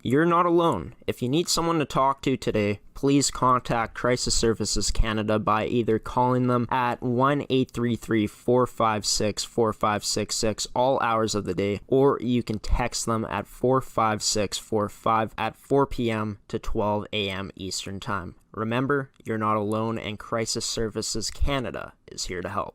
you're not alone. If you need someone to talk to today, please contact Crisis Services Canada by either calling them at 1-833-456-4566 all hours of the day, or you can text them at 45645 at 4 p.m. to 12 a.m. Eastern Time. Remember, you're not alone, and Crisis Services Canada is here to help.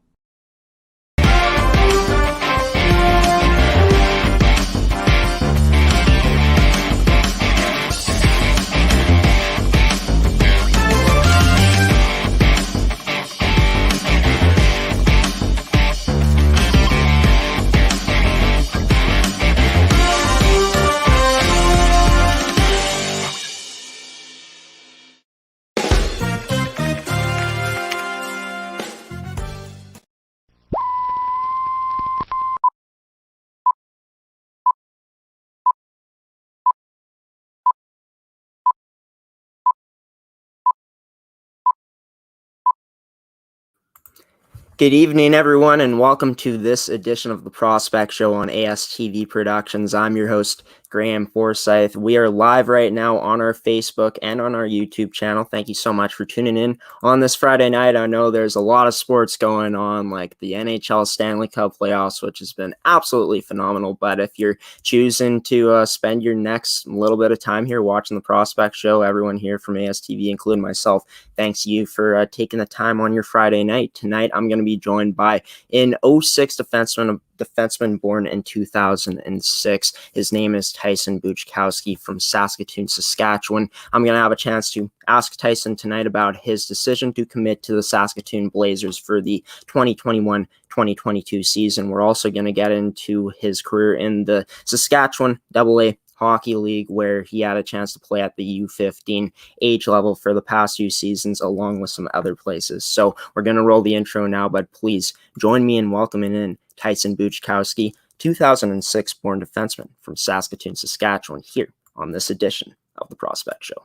Good evening, everyone, and welcome to this edition of the Prospect Show on ASTV Productions. I'm your host, Graham Forsyth. We are live right now on our Facebook and on our YouTube channel. Thank you so much for tuning in on this Friday night. I know there's a lot of sports going on, like the NHL Stanley Cup playoffs, which has been absolutely phenomenal. But if you're choosing to spend your next little bit of time here watching the Prospect Show, everyone here from ASTV, including myself, thanks you for taking the time on your Friday night. Tonight, I'm going to be joined by an 06 defenseman born in 2006. His name is Tyson Buczkowski from Saskatoon, Saskatchewan. I'm going to have a chance to ask Tyson tonight about his decision to commit to the Saskatoon Blazers for the 2021-2022 season. We're also going to get into his career in the Saskatchewan AA Hockey League, where he had a chance to play at the U15 age level for the past few seasons, along with some other places. So we're going to roll the intro now, but please join me in welcoming in Tyson Buczkowski, 2006 born defenseman from Saskatoon, Saskatchewan, here on this edition of the Prospect Show.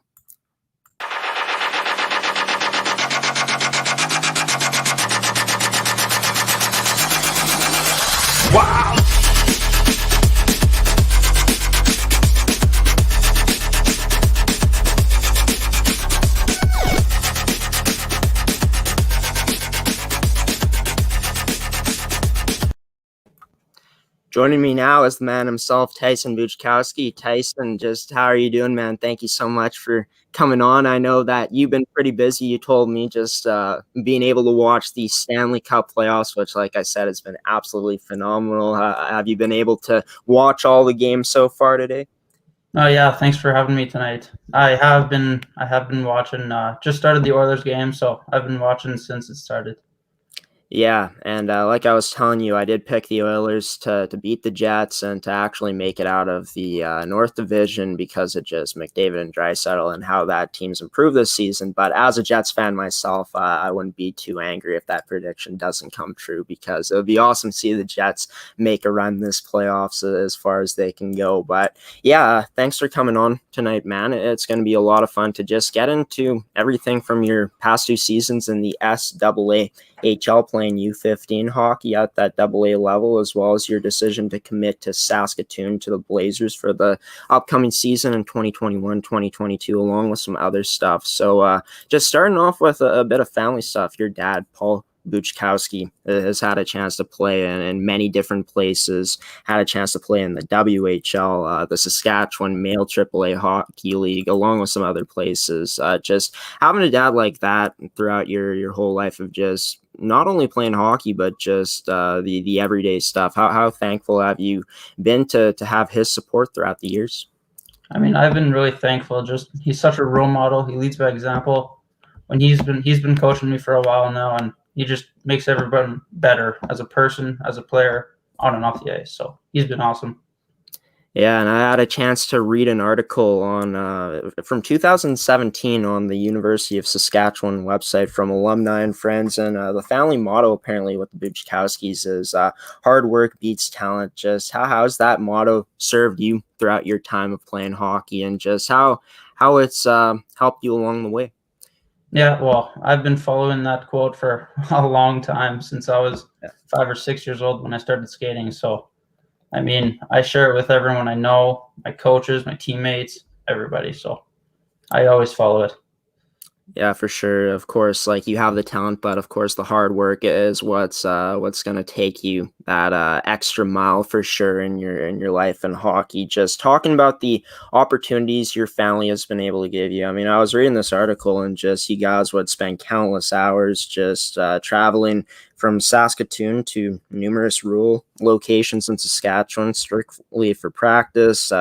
Wow! Joining me now is the man himself, Tyson Buczkowski. Tyson, just how are you doing, man? Thank you so much for coming on. I know that you've been pretty busy. You told me just being able to watch the Stanley Cup playoffs, which, like I said, has been absolutely phenomenal. Have you been able to watch all the games so far today? Oh yeah, thanks for having me tonight. I have been watching. Just started the Oilers game, so I've been watching since it started. Yeah, and like I was telling you, I did pick the Oilers to beat the Jets and to actually make it out of the North Division because of just McDavid and Draisaitl and how that team's improved this season. But as a Jets fan myself, I wouldn't be too angry if that prediction doesn't come true, because it would be awesome to see the Jets make a run this playoffs as far as they can go. But yeah, thanks for coming on tonight, man. It's going to be a lot of fun to just get into everything from your past two seasons in the SAAHL playing U15 hockey at that AA level, as well as your decision to commit to Saskatoon to the Blazers for the upcoming season in 2021-2022, along with some other stuff. So just starting off with a bit of family stuff. Your dad, Paul Buczkowski, has had a chance to play in many different places, had a chance to play in the WHL, the Saskatchewan Male AAA Hockey League, along with some other places. Just having a dad like that throughout your whole life of just not only playing hockey, but just the everyday stuff. How thankful have you been to have his support throughout the years? I mean, I've been really thankful. Just he's such a role model. He leads by example. When he's been coaching me for a while now, and he just makes everyone better as a person, as a player, on and off the ice. So he's been awesome. Yeah, and I had a chance to read an article on from 2017 on the University of Saskatchewan website from alumni and friends, and the family motto apparently with the Buczkowskis is hard work beats talent. Just how has that motto served you throughout your time of playing hockey, and just how it's helped you along the way? Yeah, well, I've been following that quote for a long time, since I was 5 or 6 years old when I started skating. So I mean, I share it with everyone I know, my coaches, my teammates, everybody. So I always follow it. Yeah, for sure. Of course, like you have the talent, but of course the hard work is what's going to take you that extra mile for sure in your life in hockey. Just talking about the opportunities your family has been able to give you. I mean, I was reading this article and just you guys would spend countless hours just traveling from Saskatoon to numerous rural locations in Saskatchewan strictly for practice.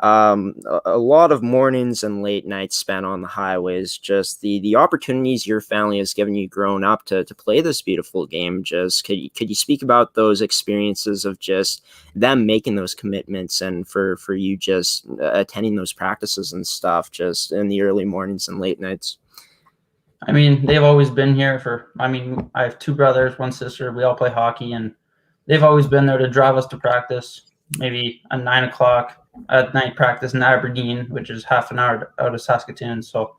A lot of mornings and late nights spent on the highways. Just the opportunities your family has given you growing up to play this beautiful game. Just could you speak about those experiences of just them making those commitments and for you just attending those practices and stuff just in the early mornings and late nights? I mean, they've always been here I have two brothers, one sister. We all play hockey, and they've always been there to drive us to practice, maybe a 9 o'clock at night practice in Aberdeen, which is half an hour out of Saskatoon. So,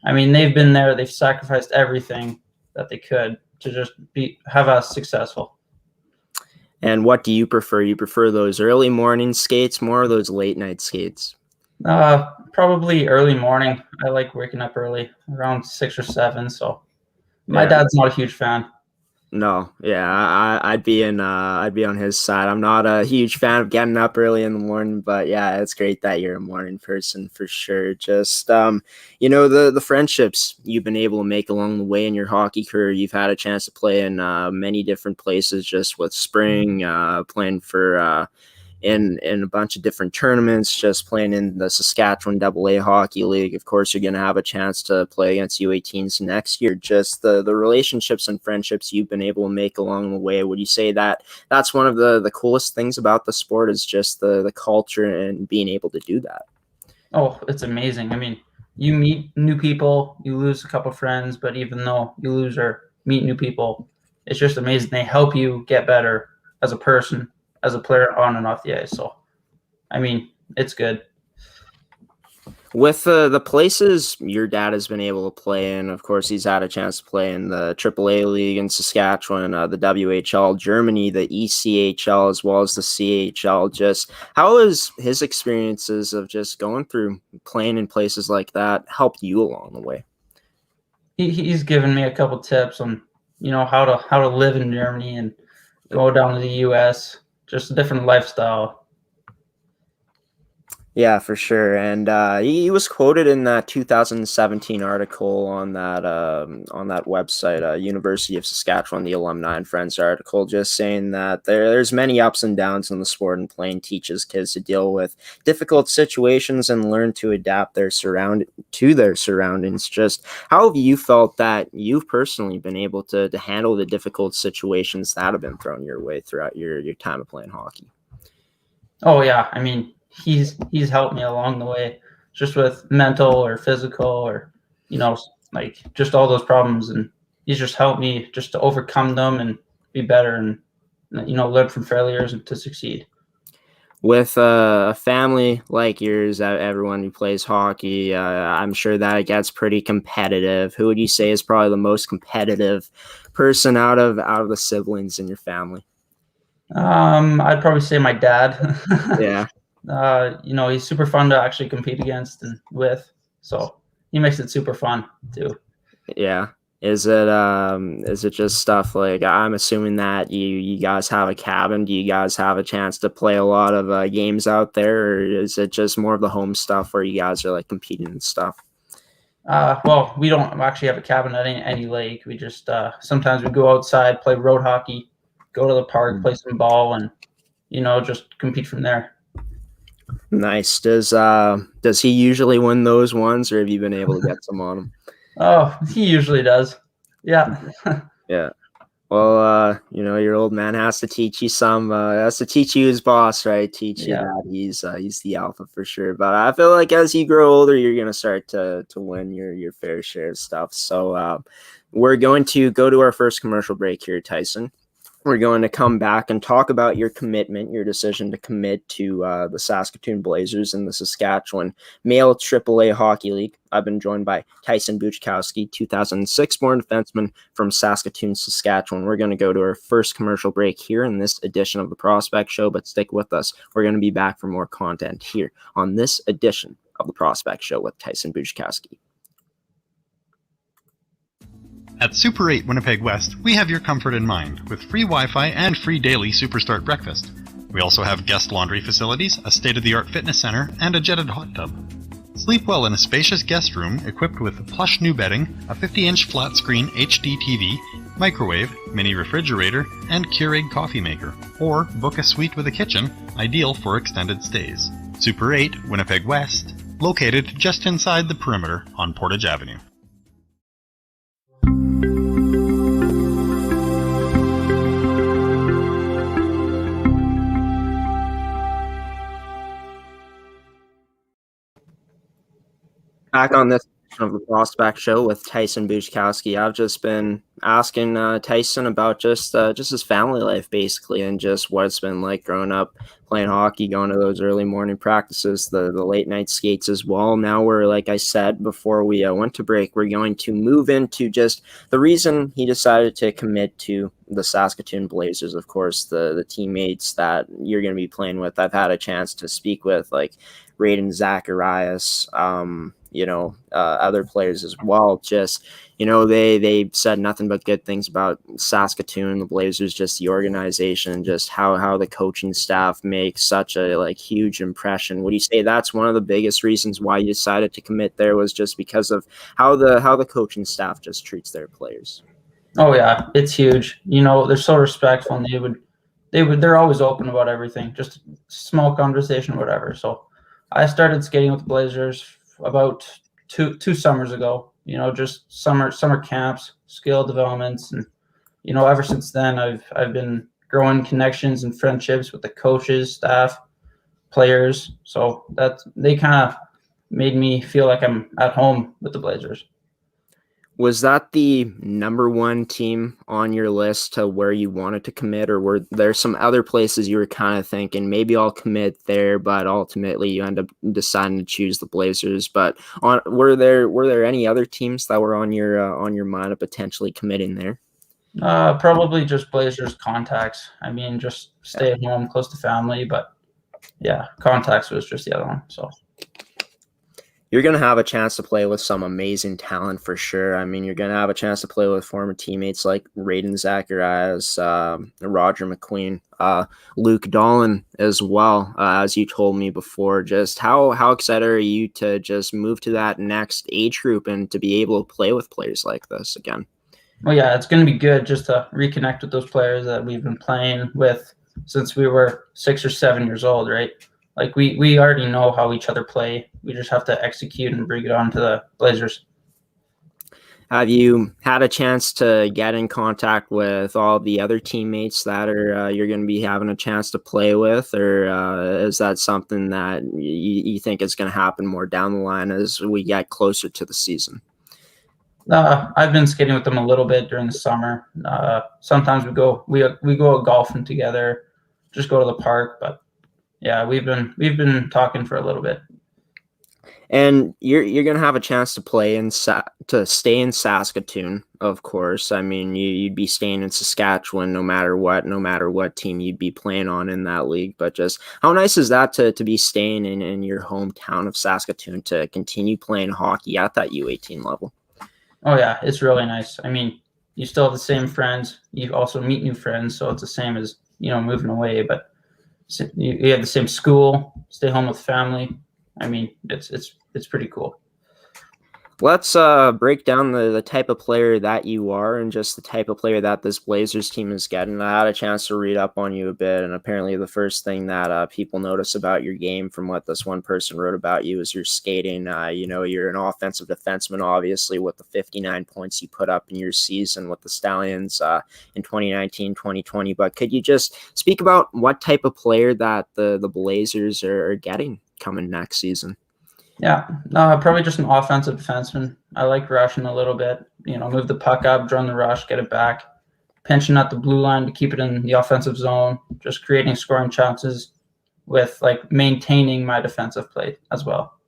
I mean, they've been there. They've sacrificed everything that they could to just have us successful. And what do you prefer? You prefer those early morning skates more or those late night skates? Probably early morning. I like waking up early, around 6 or 7. So my dad's not a huge fan. No, yeah, I'd be on his side. I'm not a huge fan of getting up early in the morning, but yeah, it's great that you're a morning person for sure. Just the friendships you've been able to make along the way in your hockey career. You've had a chance to play in many different places, just with spring, playing for in a bunch of different tournaments, just playing in the Saskatchewan AA Hockey League. Of course, you're going to have a chance to play against U18s next year. Just the relationships and friendships you've been able to make along the way. Would you say that that's one of the coolest things about the sport is just the culture and being able to do that? Oh, it's amazing. I mean, you meet new people, you lose a couple friends, but even though you lose or meet new people, it's just amazing. They help you get better as a person, as a player on and off the ice. So, I mean, it's good. With the places your dad has been able to play in, of course, he's had a chance to play in the AAA League in Saskatchewan, the WHL, Germany, the ECHL, as well as the CHL. Just how has his experiences of just going through playing in places like that helped you along the way? He's given me a couple tips on, how to live in Germany and go down to the US, just a different lifestyle. Yeah, for sure. And he was quoted in that 2017 article on that website, University of Saskatchewan, the Alumni and Friends article, just saying that there's many ups and downs in the sport, and playing teaches kids to deal with difficult situations and learn to adapt their surroundings. Just how have you felt that you've personally been able to handle the difficult situations that have been thrown your way throughout your time of playing hockey? Oh yeah, I mean, he's helped me along the way, just with mental or physical or like just all those problems, and he's just helped me just to overcome them and be better and learn from failures and to succeed. With a family like yours, everyone who plays hockey, I'm sure that it gets pretty competitive. Who would you say is probably the most competitive person out of the siblings in your family? I'd probably say my dad. Yeah. He's super fun to actually compete against and with, so he makes it super fun too. Yeah. Is it just stuff like, I'm assuming that you guys have a cabin? Do you guys have a chance to play a lot of games out there, or is it just more of the home stuff where you guys are like competing and stuff? Well, we don't actually have a cabin at any lake. We just sometimes we go outside, play road hockey, go to the park, play some ball, and just compete from there. Nice. Does he usually win those ones, or have you been able to get some on him? Oh, he usually does. Yeah. Yeah. Well, your old man has to teach you has to teach you his boss, right? Teach you that he's the alpha for sure. But I feel like as you grow older, you're gonna start to win your fair share of stuff. So we're going to go to our first commercial break here, Tyson. We're going to come back and talk about your commitment, your decision to commit to the Saskatoon Blazers in the Saskatchewan Male AAA Hockey League. I've been joined by Tyson Buczkowski, 2006-born defenseman from Saskatoon, Saskatchewan. We're going to go to our first commercial break here in this edition of the Prospect Show, but stick with us. We're going to be back for more content here on this edition of the Prospect Show with Tyson Buczkowski. At Super 8 Winnipeg West, we have your comfort in mind with free Wi-Fi and free daily Superstart breakfast. We also have guest laundry facilities, a state-of-the-art fitness center, and a jetted hot tub. Sleep well in a spacious guest room equipped with plush new bedding, a 50-inch flat-screen HD TV, microwave, mini refrigerator, and Keurig coffee maker. Or book a suite with a kitchen, ideal for extended stays. Super 8 Winnipeg West, located just inside the perimeter on Portage Avenue. Back on this edition of the Prospect Show with Tyson Buczkowski. I've just been asking Tyson about just his family life, basically, and just what it's been like growing up playing hockey, going to those early morning practices, the late night skates as well. Now we're, like I said before we went to break, we're going to move into just the reason he decided to commit to the Saskatoon Blazers. Of course, the teammates that you're going to be playing with, I've had a chance to speak with, like Raiden Zacharias, other players as well. Just, they said nothing but good things about Saskatoon, the Blazers, just the organization, just how the coaching staff makes such a huge impression. Would you say that's one of the biggest reasons why you decided to commit there, was just because of how the coaching staff just treats their players? Oh yeah, it's huge. They're so respectful, and they're always open about everything, just small conversation, whatever. So I started skating with the Blazers about two summers ago, just summer camps, skill developments. And, ever since then, I've been growing connections and friendships with the coaches, staff, players. So that they kind of made me feel like I'm at home with the Blazers. Was that the number one team on your list to where you wanted to commit, or were there some other places you were kind of thinking maybe I'll commit there, but ultimately you end up deciding to choose the Blazers? But were there any other teams that were on your mind of potentially committing there? Probably just Blazers contacts. I mean, just stay at home, close to family. But yeah, contacts was just the other one. So. You're going to have a chance to play with some amazing talent for sure. I mean, you're going to have a chance to play with former teammates like Raiden Zacharias, Roger McQueen, Luke Dolan as well, as you told me before. Just how excited are you to just move to that next age group and to be able to play with players like this again? Well, yeah, it's going to be good just to reconnect with those players that we've been playing with since we were 6 or 7 years old, right? Like we already know how each other play. We just have to execute and bring it on to the Blazers. Have you had a chance to get in contact with all the other teammates that are you're going to be having a chance to play with, or is that something that you think is going to happen more down the line as we get closer to the season? I've been skating with them a little bit during the summer. Sometimes we go golfing together, just go to the park, but. Yeah, we've been talking for a little bit. And you're gonna have a chance to play to stay in Saskatoon, of course. I mean, you'd be staying in Saskatchewan no matter what team you'd be playing on in that league. But just how nice is that to be staying in your hometown of Saskatoon to continue playing hockey at that U18 level? Oh yeah, it's really nice. I mean, you still have the same friends. You also meet new friends, so it's the same as moving away, but. You have the same school, stay home with family. I mean, it's pretty cool. Let's break down the type of player that you are and just the type of player that this Blazers team is getting. I had a chance to read up on you a bit, and apparently the first thing that people notice about your game from what this one person wrote about you is your skating. You're an offensive defenseman, obviously, with the 59 points you put up in your season with the Stallions in 2019-2020. But could you just speak about what type of player that the Blazers are getting coming next season? Yeah, probably just an offensive defenseman. I like rushing a little bit, move the puck up, run the rush, get it back, pinching at the blue line to keep it in the offensive zone, just creating scoring chances with maintaining my defensive play as well.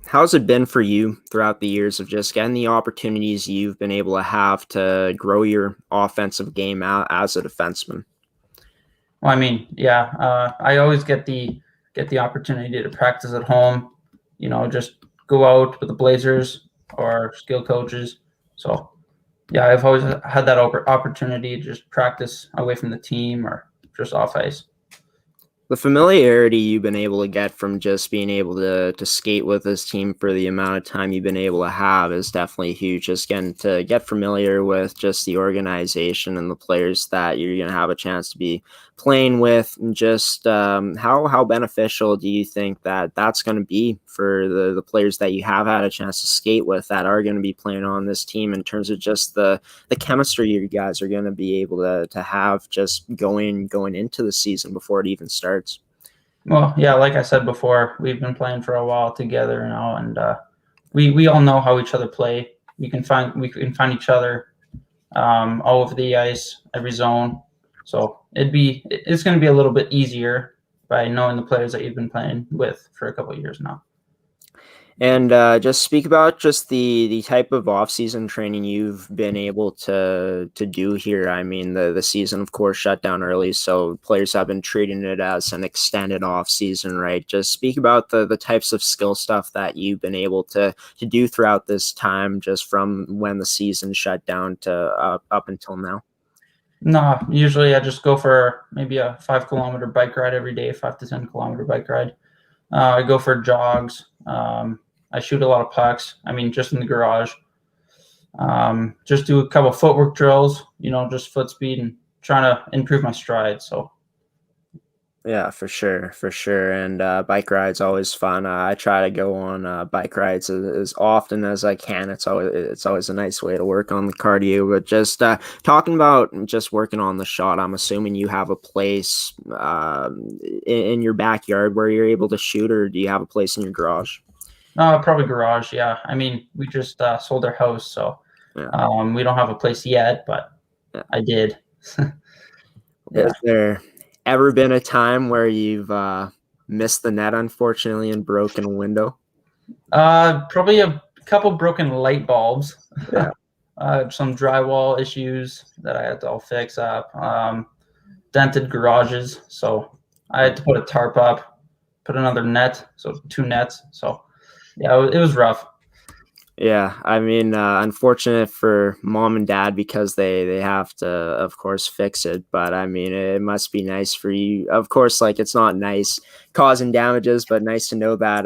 How's it been for you throughout the years of just getting the opportunities you've been able to have to grow your offensive game out as a defenseman? Well, I mean, yeah, I always get the opportunity to practice at home. just go out with the Blazers or skill coaches. So, yeah, I've always had that opportunity to just practice away from the team or just off ice. The familiarity you've been able to get from just being able to skate with this team for the amount of time you've been able to have is definitely huge. Just getting to get familiar with just the organization and the players that you're going to have a chance to be playing with. And just how beneficial do you think that that's going to be for the players that you have had a chance to skate with that are going to be playing on this team in terms of just the chemistry you guys are going to be able to have just going into the season before it even starts? Well, yeah, like I said before, we've been playing for a while together now, and we all know how each other play. We can find each other all over the ice, every zone. So it's going to be a little bit easier by knowing the players that you've been playing with for a couple of years now. And just speak about just the type of off-season training you've been able to do here. I mean, the season, of course, shut down early, so players have been treating it as an extended off-season, right? Just speak about the types of skill stuff that you've been able to do throughout this time, just from when the season shut down to up until now. No, usually I just go for maybe a 5-kilometer bike ride every day, 5 to 10-kilometer bike ride. I go for jogs. I shoot a lot of pucks. I mean, just in the garage. Just do a couple footwork drills, just foot speed and trying to improve my stride. So, yeah, for sure. And bike rides always fun. I try to go on bike rides as often as I can. It's always a nice way to work on the cardio. But just talking about just working on the shot, I'm assuming you have a place in your backyard where you're able to shoot, or do you have a place in your garage? Probably garage. Yeah. I mean, we just sold our house, so we don't have a place yet, but I did. Yeah. Is there ever been a time where you've missed the net, unfortunately, and broken a window? Probably a couple broken light bulbs. Yeah. Some drywall issues that I had to all fix up. Dented garages, so I had to put a tarp up, put another net, so 2 nets. So yeah, it was rough. Yeah, I mean, unfortunate for mom and dad because they have to, of course, fix it. But I mean, it must be nice for you. Of course, like it's not nice causing damages, but nice to know that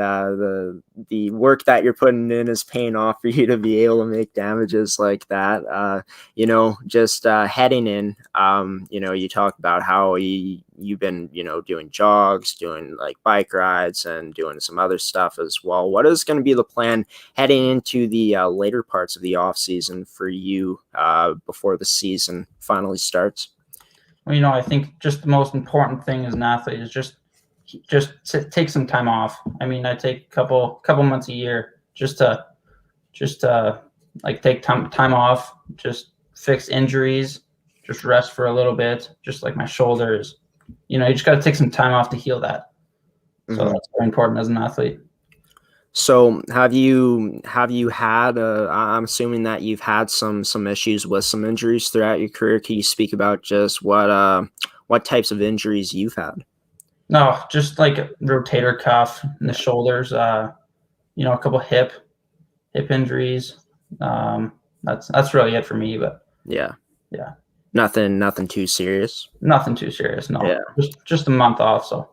the work that you're putting in is paying off for you to be able to make damages like that. Just heading in. You talk about how you've been, doing jogs, doing like bike rides, and doing some other stuff as well. What is going to be the plan heading into the later parts of the off season for you before the season finally starts? Well, I think just the most important thing as an athlete is just take some time off. I mean, I take a couple months a year just to like take time off, just fix injuries, just rest for a little bit, just like my shoulders. You just got to take some time off to heal that. So that's very important as an athlete. So have you had I'm assuming that you've had some issues with some injuries throughout your career. Can you speak about just what types of injuries you've had? No, just like a rotator cuff in the shoulders, a couple hip injuries. That's really it for me, but yeah. Nothing too serious. Nothing too serious. No. Yeah. Just a month off. So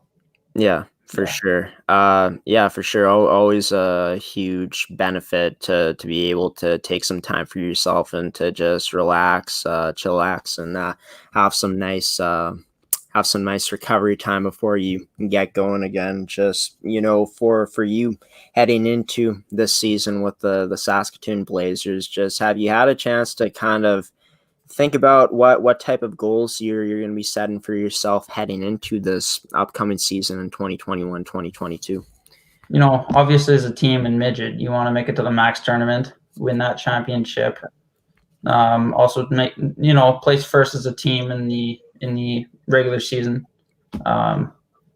yeah. For sure. For sure. Always a huge benefit to be able to take some time for yourself and to just relax, chillax, and have some nice recovery time before you get going again. Just, for you heading into this season with the Saskatoon Blazers, just have you had a chance to kind of think about what type of goals you're going to be setting for yourself heading into this upcoming season in 2021, 2022? Obviously as a team in midget, you want to make it to the max tournament, win that championship. Also make, place first as a team in the regular season,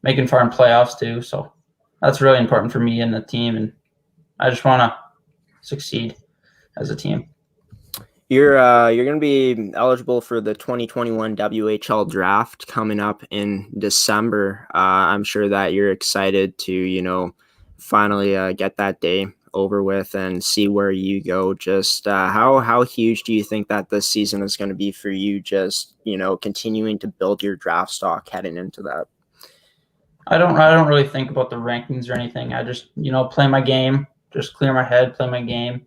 making far in playoffs too. So that's really important for me and the team. And I just want to succeed as a team. You're going to be eligible for the 2021 WHL draft coming up in December. I'm sure that you're excited to, finally get that day over with and see where you go. Just how huge do you think that this season is going to be for you? Just continuing to build your draft stock heading into that. I don't really think about the rankings or anything. I just play my game, just clear my head, play my game,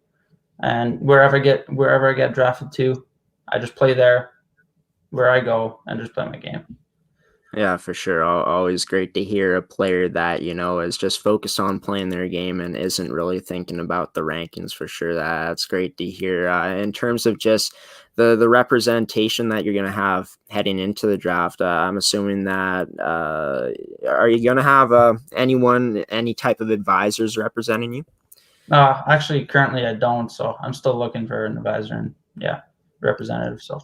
and wherever I get drafted to, I just play there where I go and just play my game. Yeah, for sure. Always great to hear a player that, is just focused on playing their game and isn't really thinking about the rankings, for sure. That's great to hear. In terms of just the representation that you're going to have heading into the draft, I'm assuming that are you going to have any type of advisors representing you? Actually, currently I don't, so I'm still looking for an advisor and representative. So.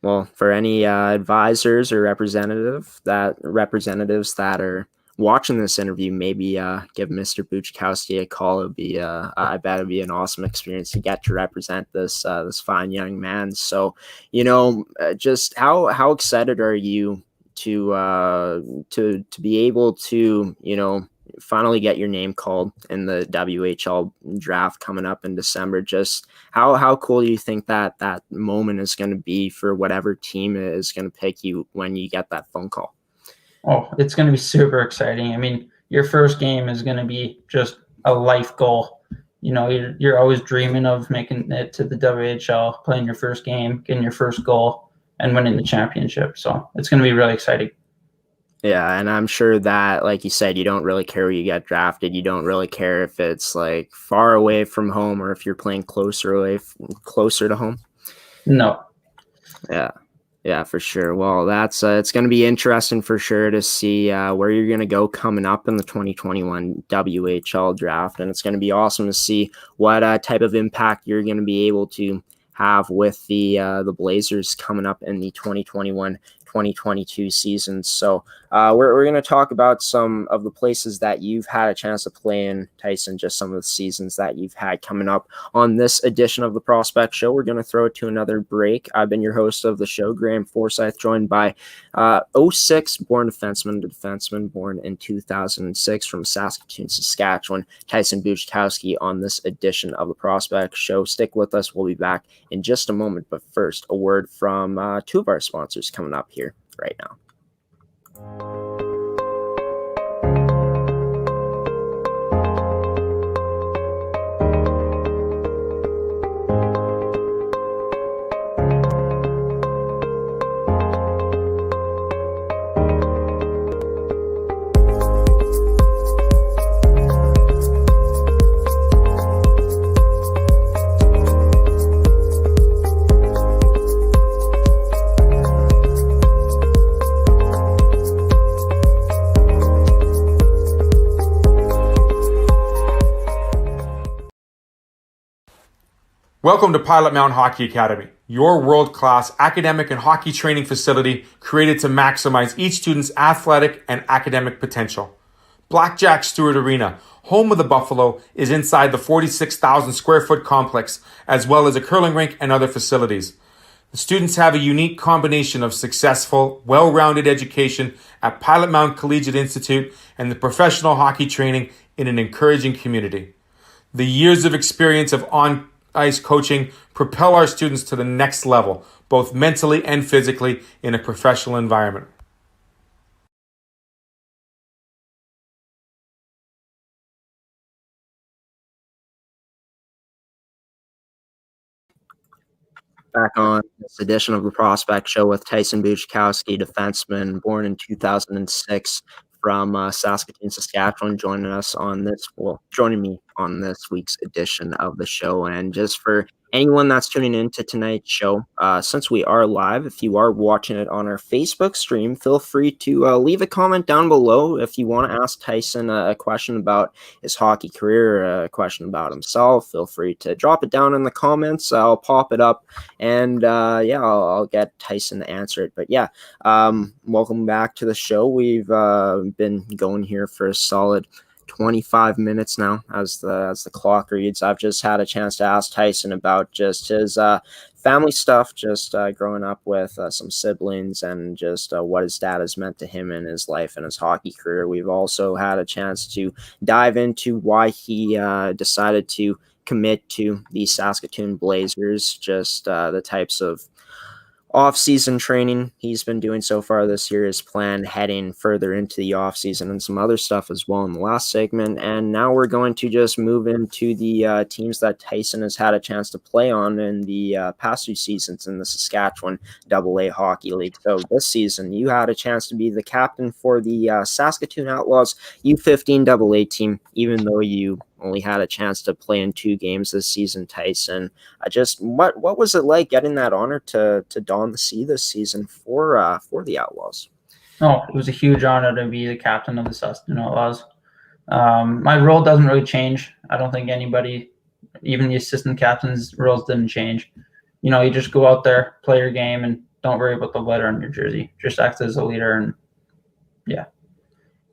Well, for any advisors or representatives that are watching this interview, maybe give Mr. Buczkowski a call. It'd be, I bet it'd be an awesome experience to get to represent this fine young man. So, just how excited are you to be able to finally get your name called in the WHL draft coming up in December? Just how cool do you think that moment is going to be for whatever team is going to pick you when you get that phone call? Oh, it's going to be super exciting. I mean, your first game is going to be just a life goal. You're always dreaming of making it to the WHL, playing your first game, getting your first goal, and winning the championship. So it's going to be really exciting. Yeah, and I'm sure that, like you said, you don't really care where you get drafted. You don't really care if it's like far away from home or if you're playing closer to home. No. Yeah, for sure. Well, that's it's going to be interesting for sure to see where you're going to go coming up in the 2021 WHL draft, and it's going to be awesome to see what type of impact you're going to be able to have with the Blazers coming up in the 2021-2022 season. So we're going to talk about some of the places that you've had a chance to play in, Tyson, just some of the seasons that you've had coming up on this edition of the Prospect Show. We're going to throw it to another break. I've been your host of the show, Graham Forsyth, joined by 06 born defenseman born in 2006 from Saskatoon, Saskatchewan, Tyson Buczkowski on this edition of the Prospect Show. Stick with us. We'll be back in just a moment. But first, a word from two of our sponsors coming up here right now. Welcome to Pilot Mountain Hockey Academy, your world-class academic and hockey training facility created to maximize each student's athletic and academic potential. Blackjack Stewart Arena, home of the Buffalo, is inside the 46,000 square foot complex, as well as a curling rink and other facilities. The students have a unique combination of successful, well-rounded education at Pilot Mountain Collegiate Institute and the professional hockey training in an encouraging community. The years of experience of on-ice coaching propel our students to the next level, both mentally and physically, in a professional environment. Back on this edition of the Prospect Show with Tyson Buczkowski, defenseman born in 2006 from Saskatoon, Saskatchewan, joining me on this week's edition of the show. And just for anyone that's tuning into tonight's show, since we are live, if you are watching it on our Facebook stream, feel free to leave a comment down below if you want to ask Tyson a question about his hockey career, or a question about himself. Feel free to drop it down in the comments. I'll pop it up, and I'll get Tyson to answer it. But yeah, welcome back to the show. We've been going here for a solid 25 minutes now as the clock reads. I've just had a chance to ask Tyson about just his family stuff, just growing up with some siblings and just what his dad has meant to him in his life and his hockey career. We've also had a chance to dive into why he decided to commit to the Saskatoon Blazers, just the types of off-season training he's been doing so far this year, his plan heading further into the off-season, and some other stuff as well in the last segment. And now we're going to just move into the teams that Tyson has had a chance to play on in the past 2 seasons in the Saskatchewan AA Hockey League. So this season, you had a chance to be the captain for the Saskatoon Outlaws U15 AA team, even though you only had a chance to play in 2 games this season, Tyson. What was it like getting that honor to don the C this season for the Outlaws? Oh, it was a huge honor to be the captain of the Saskatoon Outlaws. My role doesn't really change. I don't think anybody, even the assistant captain's roles didn't change. You just go out there, play your game, and don't worry about the letter on your jersey. Just act as a leader, and yeah.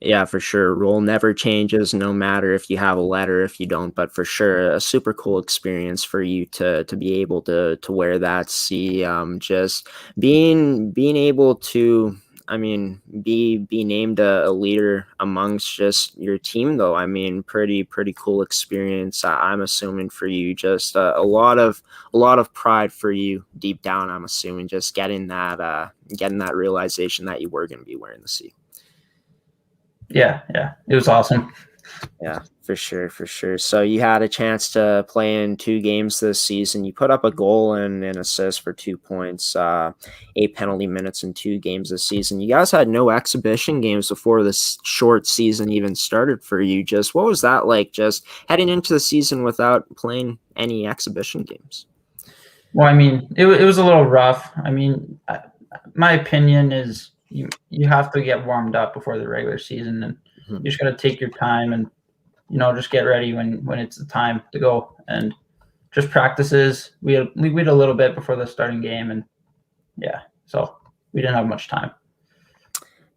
Yeah, for sure. Role never changes, no matter if you have a letter, if you don't. But for sure, a super cool experience for you to be able to wear that. See, just being able to, be named a leader amongst just your team, though. Pretty cool experience. I'm assuming for you, just a lot of pride for you deep down. I'm assuming just getting that realization that you were going to be wearing the C. Yeah, it was awesome. Yeah, for sure. So you had a chance to play in 2 games this season. You put up a goal and an assist for 2 points, 8 penalty minutes in 2 games this season. You guys had no exhibition games before this short season even started for you. Just what was that like, just heading into the season without playing any exhibition games? Well, it was a little rough. My opinion is you have to get warmed up before the regular season, and you just got to take your time and just get ready when it's the time to go. And just practices. We had a little bit before the starting game, and so we didn't have much time.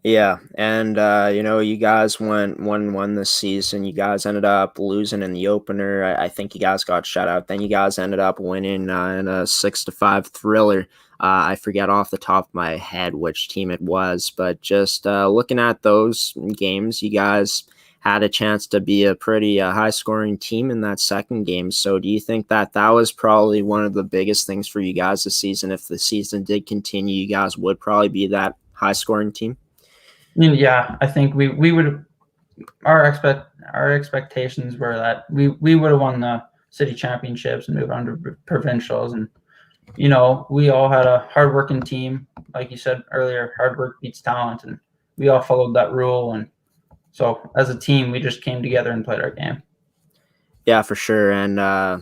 Yeah, and you guys went 1-1 this season. You guys ended up losing in the opener. I think you guys got shut out. Then you guys ended up winning in a 6-5 thriller. I forget off the top of my head which team it was, but just looking at those games, you guys had a chance to be a pretty high-scoring team in that second game. So do you think that was probably one of the biggest things for you guys this season? If the season did continue, you guys would probably be that high-scoring team? Yeah, I think we would. Our expectations were that we would have won the city championships and moved on to provincials, and we all had a hardworking team, like you said earlier. Hard work beats talent, and we all followed that rule. And so, as a team, we just came together and played our game. Yeah, for sure. And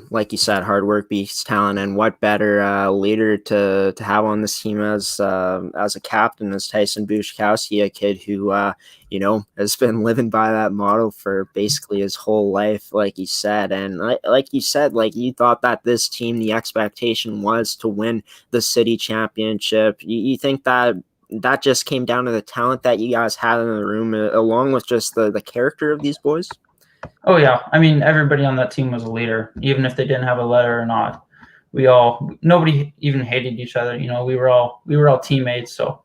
like you said, hard work beats talent. And what better leader to have on this team as a captain as Tyson Buczkowski, a kid who has been living by that motto for basically his whole life, like you said. And like you said, you thought that this team, the expectation was to win the city championship. You think that just came down to the talent that you guys had in the room, along with just the character of these boys? Oh yeah, everybody on that team was a leader, even if they didn't have a letter or not. Nobody even hated each other. We were all teammates, so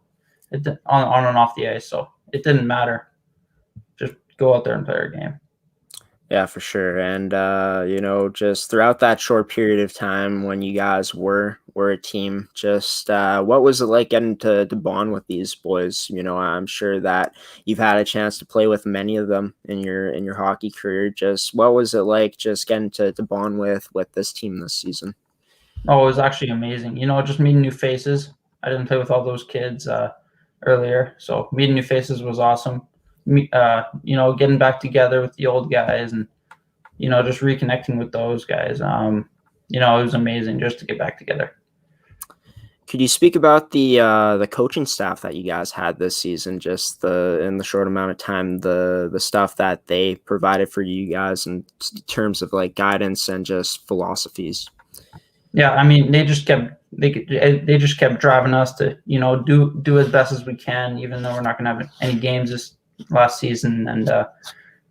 on and off the ice. So it didn't matter. Just go out there and play our game. Yeah, for sure. And just throughout that short period of time when you guys were a team, just what was it like getting to bond with these boys? I'm sure that you've had a chance to play with many of them in your hockey career. Just what was it like just getting to bond with this team this season? Oh, it was actually amazing. Just meeting new faces. I didn't play with all those kids earlier, so meeting new faces was awesome. Getting back together with the old guys and just reconnecting with those guys. It was amazing just to get back together. Could you speak about the coaching staff that you guys had this season? Just in the short amount of time, the stuff that they provided for you guys in terms of guidance and just philosophies. Yeah, they just kept driving us to do as best as we can, even though we're not going to have any games this last season, and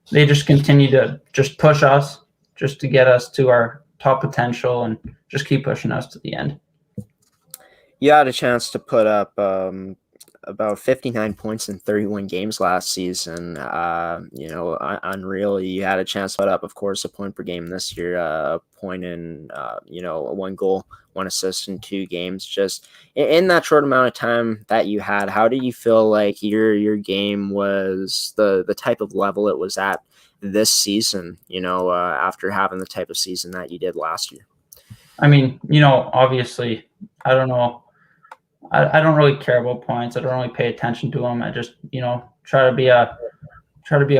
they just continue to just push us just to get us to our top potential and just keep pushing us to the end. You had a chance to put up about 59 points in 31 games last season. Unreal. You had a chance to put up, of course, a point per game this year, a point in, one goal, one assist in 2 games. Just in that short amount of time that you had, how do you feel like your game was the type of level it was at this season, after having the type of season that you did last year? I mean, obviously, I don't know. I don't really care about points. I don't really pay attention to them. I just, try to be a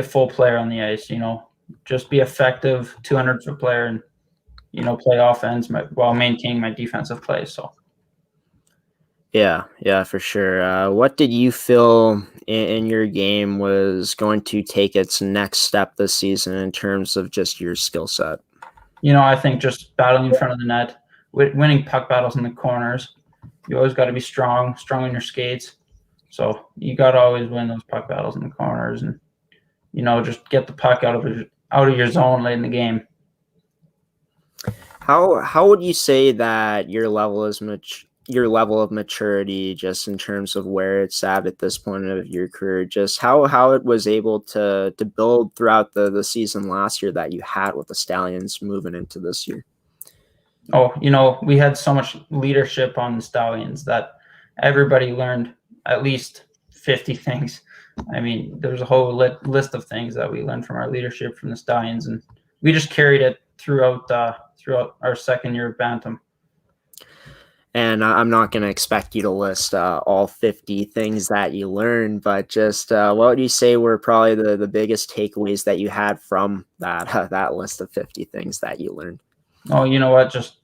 full player on the ice. Just be effective, 200-foot player, and play offense while maintaining my defensive play. So. Yeah, for sure. What did you feel in your game was going to take its next step this season in terms of just your skill set? I think just battling in front of the net, winning puck battles in the corners. You always got to be strong on your skates. So you got to always win those puck battles in the corners, and just get the puck out of your zone late in the game. How would you say that your level of maturity, just in terms of where it's at this point of your career, just how it was able to build throughout the season last year that you had with the Stallions moving into this year? Oh, we had so much leadership on the Stallions that everybody learned at least 50 things. I mean, there's a whole list of things that we learned from our leadership from the Stallions, and we just carried it throughout our second year of Bantam. And I'm not going to expect you to list all 50 things that you learned, but just what would you say were probably the biggest takeaways that you had from that list of 50 things that you learned? Oh, you know what? Just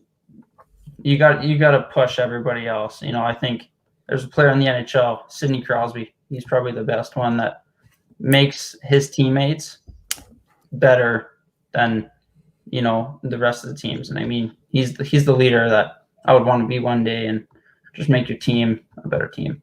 you got to push everybody else. I think there's a player in the NHL, Sidney Crosby. He's probably the best one that makes his teammates better than the rest of the teams. And I mean, he's the leader that I would want to be one day, and just make your team a better team.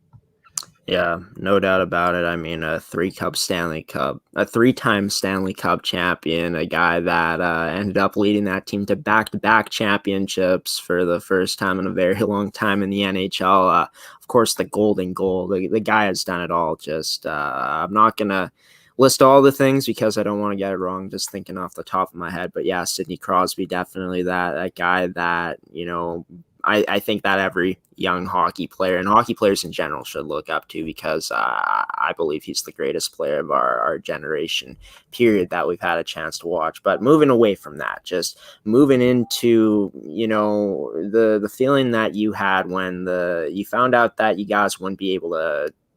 Yeah, no doubt about it. I mean, a 3-time Stanley Cup champion, a guy that ended up leading that team to back-to-back championships for the first time in a very long time in the NHL. Of course, the golden goal. The guy has done it all. Just I'm not going to list all the things because I don't want to get it wrong, just thinking off the top of my head. But yeah, Sidney Crosby, definitely that guy that, I think that every young hockey player and hockey players in general should look up to, because I believe he's the greatest player of our generation, period, that we've had a chance to watch. But moving away from that, just moving into, the feeling that you had when you found out that you guys wouldn't be able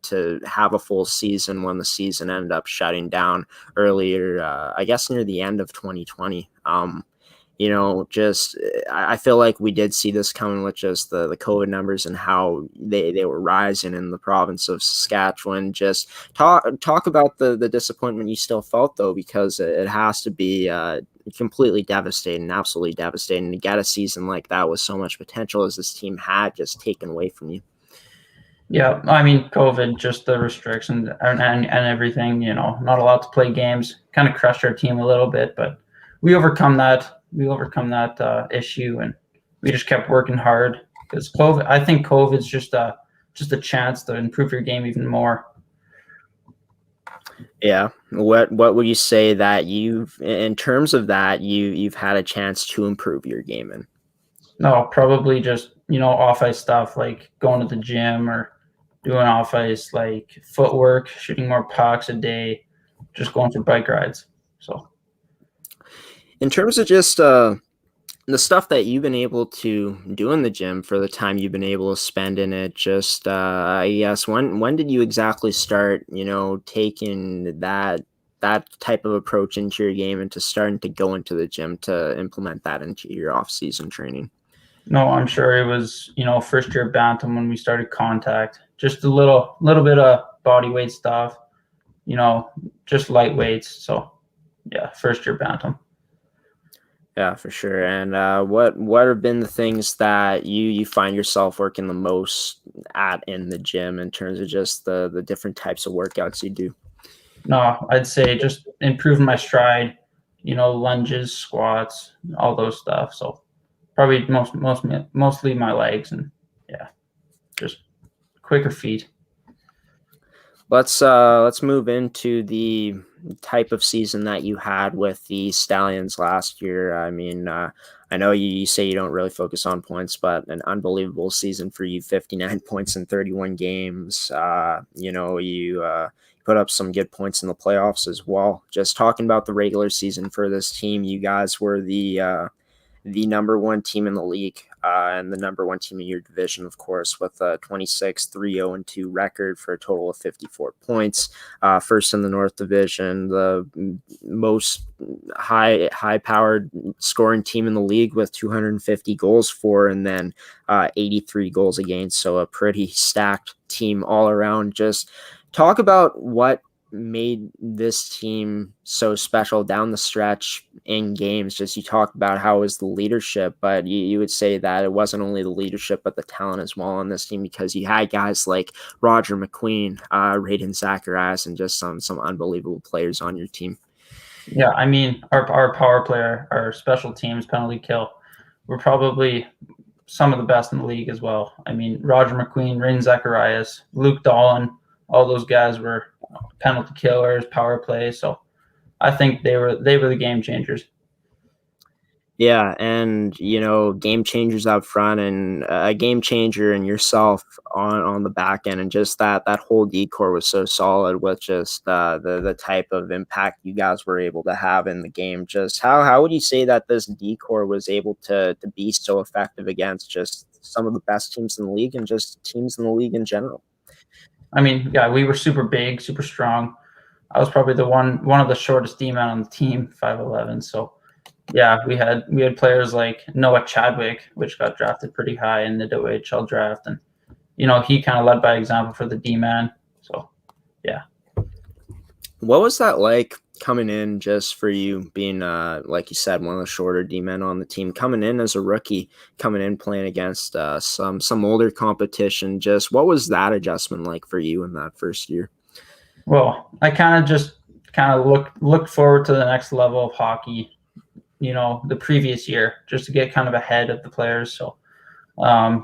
to have a full season when the season ended up shutting down earlier, I guess near the end of 2020. I feel like we did see this coming with just the COVID numbers and how they were rising in the province of Saskatchewan. Just talk about the disappointment you still felt, though, because it has to be completely devastating, absolutely devastating to get a season like that with so much potential as this team had just taken away from you. Yeah, I mean, COVID, just the restrictions and everything, not allowed to play games, kind of crushed our team a little bit, but we overcome that. Issue, and we just kept working hard, because I think COVID's just a chance to improve your game even more. Yeah. What would you say that in terms of that, you've had a chance to improve your game in? No, probably just, off ice stuff, like going to the gym or doing off ice, like footwork, shooting more pucks a day, just going for bike rides. So in terms of just the stuff that you've been able to do in the gym for the time you've been able to spend in it, just I guess when did you exactly start, taking that type of approach into your game and to starting to go into the gym to implement that into your off-season training? No, I'm sure it was, first year Bantam when we started contact, just a little bit of body weight stuff, just light weights. So yeah, first year Bantam. Yeah, for sure. And what have been the things that you find yourself working the most at in the gym in terms of just the different types of workouts you do? No, I'd say just improving my stride, lunges, squats, all those stuff. So probably mostly my legs, and yeah. just quicker feet. Let's move into the type of season that you had with the Stallions last year. I mean, I know you say you don't really focus on points, but an unbelievable season for you, 59 points in 31 games. You put up some good points in the playoffs as well. Just talking about the regular season for this team, you guys were the number one team in the league and the number one team in your division, of course, with a 26-3-0-2 record for a total of 54 points. First in the North Division, the most high-powered scoring team in the league with 250 goals for, and then 83 goals against. So a pretty stacked team all around. Just talk about what made this team so special down the stretch in games. Just you talked about how it was the leadership, but you would say that it wasn't only the leadership but the talent as well on this team, because you had guys like Roger McQueen, Raiden Zacharias, and just some unbelievable players on your team. Yeah, I mean, our power player, our special teams penalty kill, were probably some of the best in the league as well. I mean, Roger McQueen, Raiden Zacharias, Luke Dolan, all those guys were penalty killers, power play. So I think they were the game changers. Yeah, and game changers up front, and a game changer in yourself on the back end, and just that whole decor was so solid with just the type of impact you guys were able to have in the game. Just how would you say that this decor was able to be so effective against just some of the best teams in the league and just teams in the league in general? I mean, yeah, we were super big, super strong. I was probably the one of the shortest D-men on the team, 5'11". So yeah, we had players like Noah Chadwick, which got drafted pretty high in the OHL draft, and he kind of led by example for the D-man. So yeah. What was that like coming in, just for you being like you said, one of the shorter D-men on the team, coming in as a rookie, coming in playing against some older competition? Just what was that adjustment like for you in that first year? Well, I kind of looked forward to the next level of hockey, the previous year, just to get kind of ahead of the players. So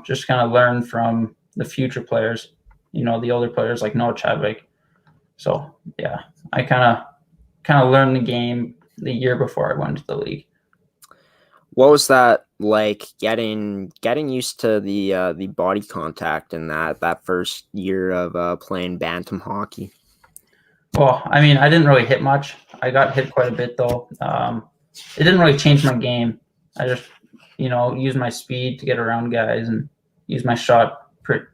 just kind of learn from the future players, the older players like Noah Chadwick. So yeah, I kind of learned the game the year before I went to the league. What was that like, getting used to the body contact in that first year of playing bantam hockey? Well, I mean, I didn't really hit much. I got hit quite a bit though. It didn't really change my game. I just, used my speed to get around guys and use my shot pretty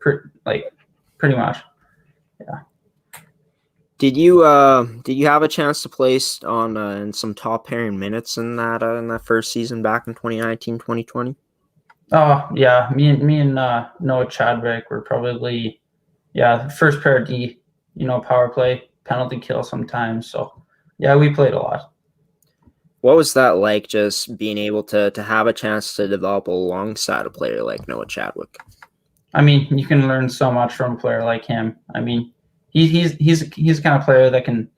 much. Yeah. Did you have a chance to place on in some top pairing minutes in that first season back in 2019, 2020? Oh yeah, me and Noah Chadwick were probably first pair D, power play, penalty kill sometimes. So yeah, we played a lot. What was that like, just being able to have a chance to develop alongside a player like Noah Chadwick? I mean, you can learn so much from a player like him. I mean, he's the kind of player that can,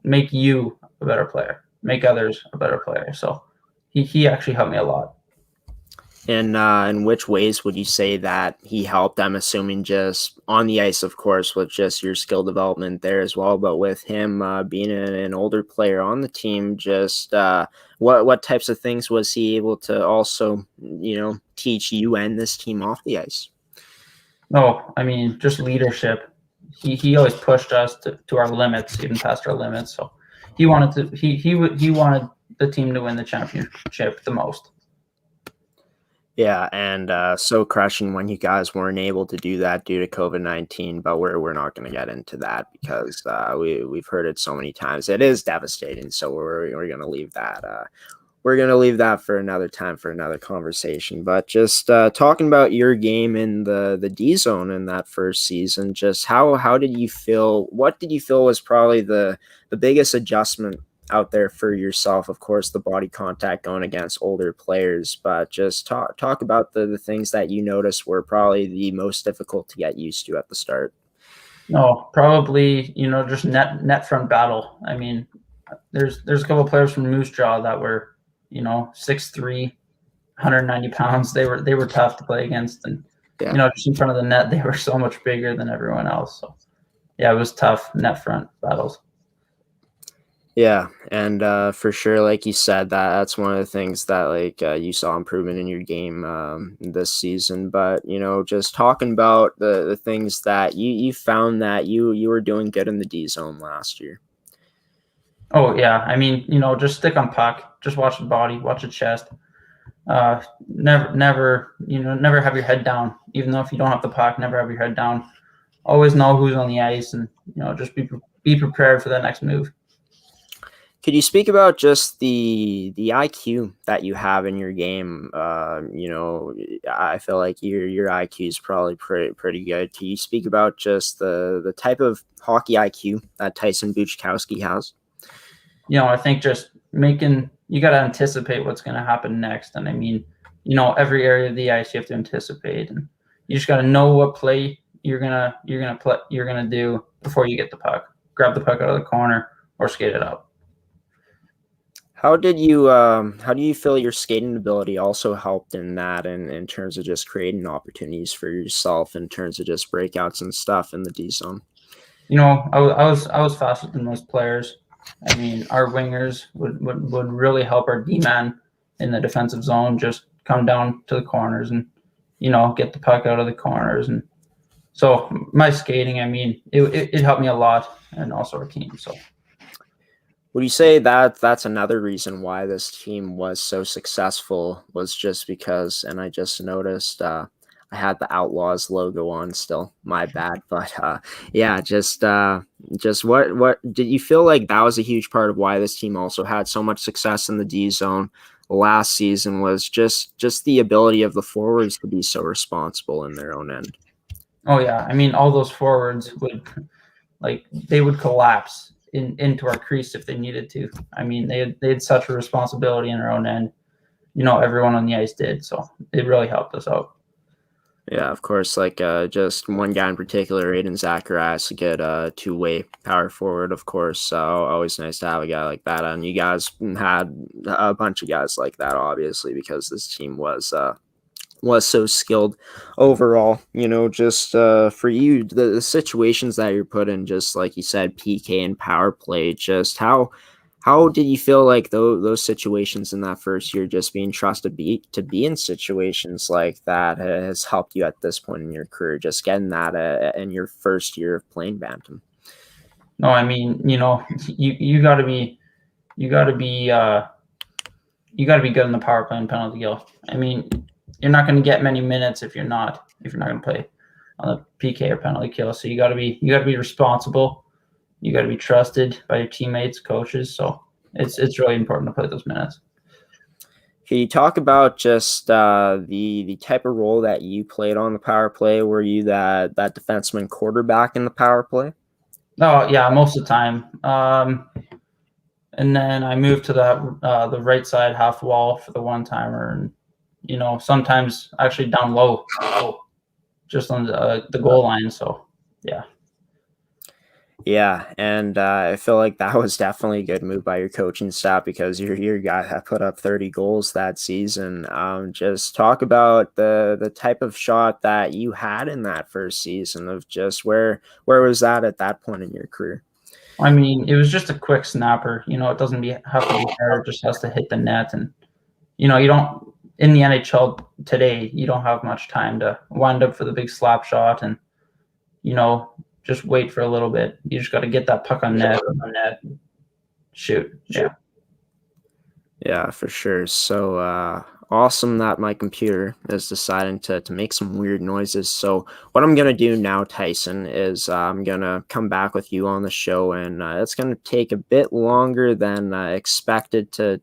make you a better player, make others a better player. So he actually helped me a lot. And in which ways would you say that he helped? I'm assuming just on the ice, of course, with just your skill development there as well, but with him being an older player on the team, just what types of things was he able to also, teach you and this team off the ice? Oh, I mean, just leadership. He always pushed us to our limits, even past our limits. So he wanted the team to win the championship the most. Yeah, and so crushing when you guys weren't able to do that due to COVID-19, but we're not going to get into that because we've heard it so many times. It is devastating, so we're going to leave that. We're going to leave that for another time, for another conversation. But just talking about your game in the D zone in that first season, just how did you feel? What did you feel was probably the biggest adjustment out there for yourself? Of course, the body contact going against older players, but just talk about the things that you noticed were probably the most difficult to get used to at the start. No, probably, just net front battle. I mean, there's a couple of players from Moose Jaw that were, 6'3", 190 pounds. They were tough to play against, and Yeah. Just in front of the net, they were so much bigger than everyone else. So, yeah, it was tough net front battles. Yeah, and for sure, like you said, that's one of the things that you saw improvement in your game this season. But just talking about the things that you found that you were doing good in the D zone last year. Oh yeah, I mean, just stick on puck, just watch the body, watch the chest. Never have your head down. Even though if you don't have the puck, never have your head down. Always know who's on the ice, and just be prepared for that next move. Could you speak about just the IQ that you have in your game? I feel like your IQ is probably pretty good. Can you speak about just the type of hockey IQ that Tyson Buczkowski has? I think just you got to anticipate what's going to happen next, and I mean, every area of the ice you have to anticipate, and you just got to know what play you're gonna do before you get the puck. Grab the puck out of the corner or skate it up. How do you feel your skating ability also helped in that, and in terms of just creating opportunities for yourself in terms of just breakouts and stuff in the D zone? I was faster than most players. I mean, our wingers would really help our D-man in the defensive zone just come down to the corners and get the puck out of the corners. And so my skating, I mean, it helped me a lot, and also our team. So would you say that that's another reason why this team was so successful, was just because, and I just noticed I had the Outlaws logo on still, my bad, but yeah, just what did you feel like that was a huge part of why this team also had so much success in the D zone last season, was just the ability of the forwards to be so responsible in their own end? Oh yeah, I mean, all those forwards they would collapse into our crease if they needed to. I mean, they had such a responsibility in their own end. Everyone on the ice did, so it really helped us out. Yeah, of course. Just one guy in particular, Aiden Zacharias, a good two-way power forward, of course. So always nice to have a guy like that. And you guys had a bunch of guys like that, obviously, because this team was so skilled overall. Just for you, the situations that you're put in, just like you said, PK and power play, just how did you feel like those situations in that first year, just being trusted to be in situations like that, has helped you at this point in your career, just getting that in your first year of playing Bantam? No, I mean, you got to be good in the power play and penalty kill. I mean, you're not going to get many minutes if you're not going to play on the PK or penalty kill. So you got to be responsible. You got to be trusted by your teammates, coaches. So it's really important to play those minutes. Can you talk about just the type of role that you played on the power play? Were you that defenseman quarterback in the power play? Oh yeah, most of the time. And then I moved to the right side half wall for the one timer, and sometimes actually down low, just on the goal line. So yeah. Yeah, and I feel like that was definitely a good move by your coaching staff, because your guy that put up 30 goals that season. Just talk about the type of shot that you had in that first season, of just where was that at that point in your career? I mean, it was just a quick snapper. It doesn't have to be hard. It just has to hit the net, and you don't, in the NHL today, you don't have much time to wind up for the big slap shot and just wait for a little bit. You just got to get that puck on net, shoot. Yeah, for sure. So awesome that my computer is deciding to make some weird noises. So what I'm going to do now, Tyson, is I'm going to come back with you on the show, and it's going to take a bit longer than expected to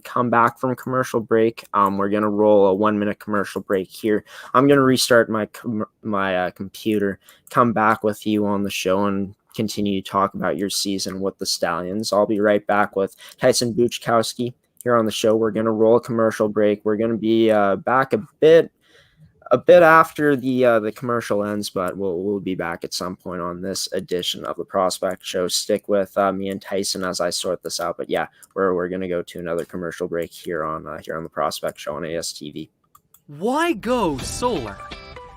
come back from commercial break. We're going to roll a 1-minute commercial break here. I'm going to restart my computer, come back with you on the show, and continue to talk about your season with the Stallions. I'll be right back with Tyson Buczkowski here on the show. We're going to roll a commercial break. We're going to be back a bit after the commercial ends, but we'll be back at some point on this edition of the Prospect Show. Stick with me and Tyson as I sort this out. But yeah, we're going to go to another commercial break here on the Prospect Show on ASTV. Why go solar?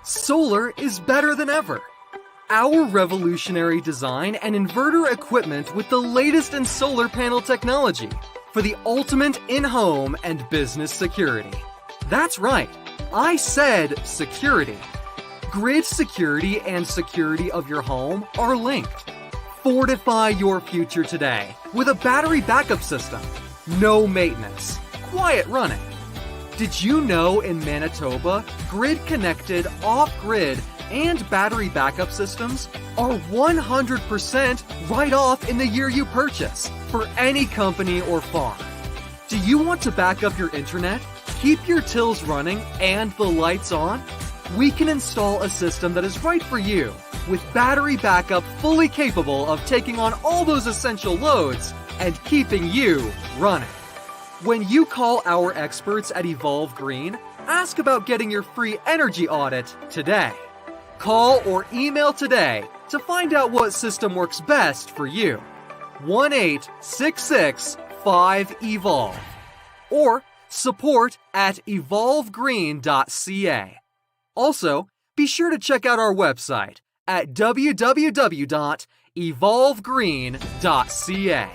Solar is better than ever. Our revolutionary design and inverter equipment with the latest in solar panel technology for the ultimate in-home and business security. That's right, I said security. Grid security and security of your home are linked. Fortify your future today with a battery backup system. No maintenance, quiet running. Did you know in Manitoba, grid-connected, off-grid, and battery backup systems are 100% right off in the year you purchase for any company or farm? Do you want to back up your internet, keep your tills running, and the lights on? We can install a system that is right for you with battery backup fully capable of taking on all those essential loads and keeping you running. When you call our experts at Evolve Green, ask about getting your free energy audit today. Call or email today to find out what system works best for you. 1-866-5EVOLVE or support@evolvegreen.ca. Also, be sure to check out our website at www.evolvegreen.ca.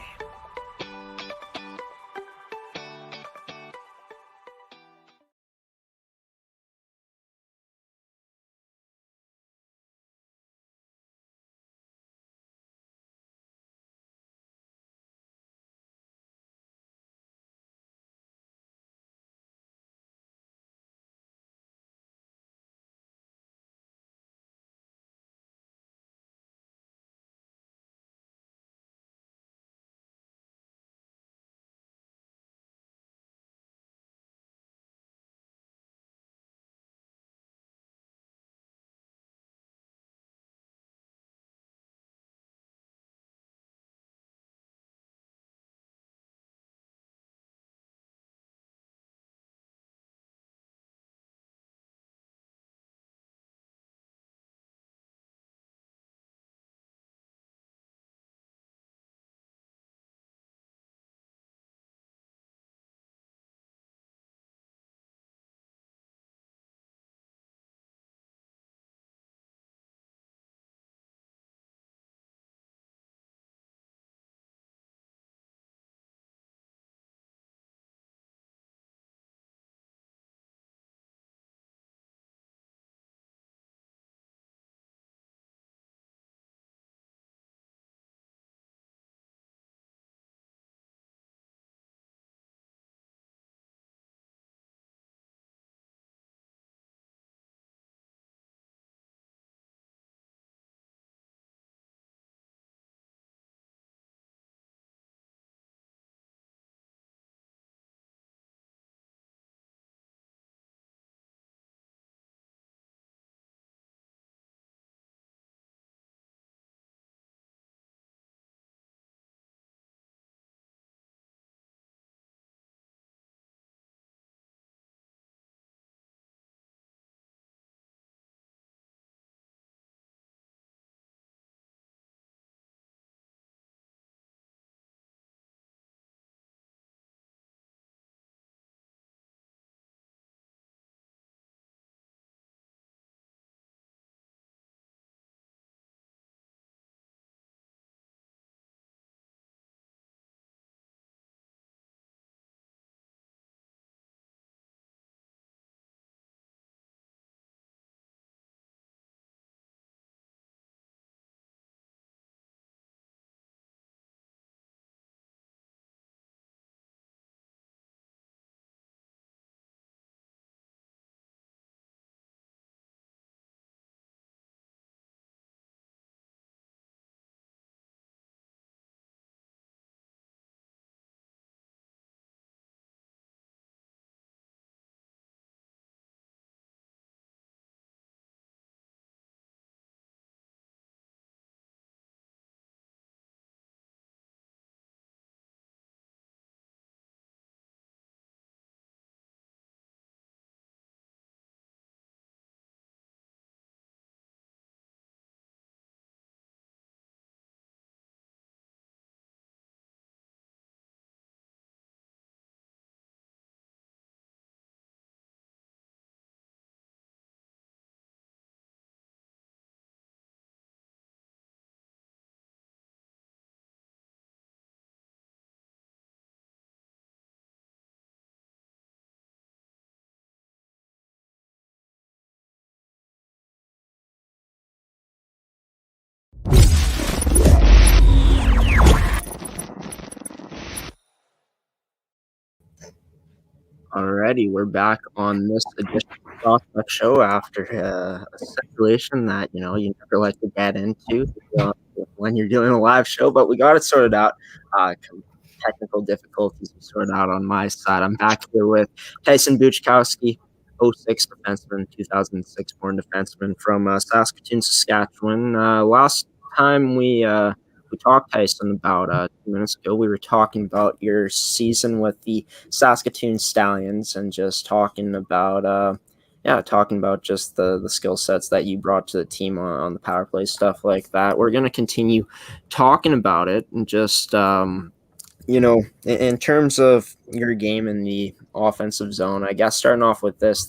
Alrighty, we're back on this edition of the Prospect Show after a situation that you never like to get into when you're doing a live show, but we got it sorted out. Technical difficulties sorted out on my side. I'm back here with Tyson Buczkowski, '06 defenseman, 2006 born defenseman from Saskatoon, Saskatchewan. Last time we talked, Tyson, about 2 minutes ago, we were talking about your season with the Saskatoon Stallions and just talking about just the skill sets that you brought to the team on the power play, stuff like that. We're going to continue talking about it and just in terms of your game in the offensive zone, I guess starting off with this,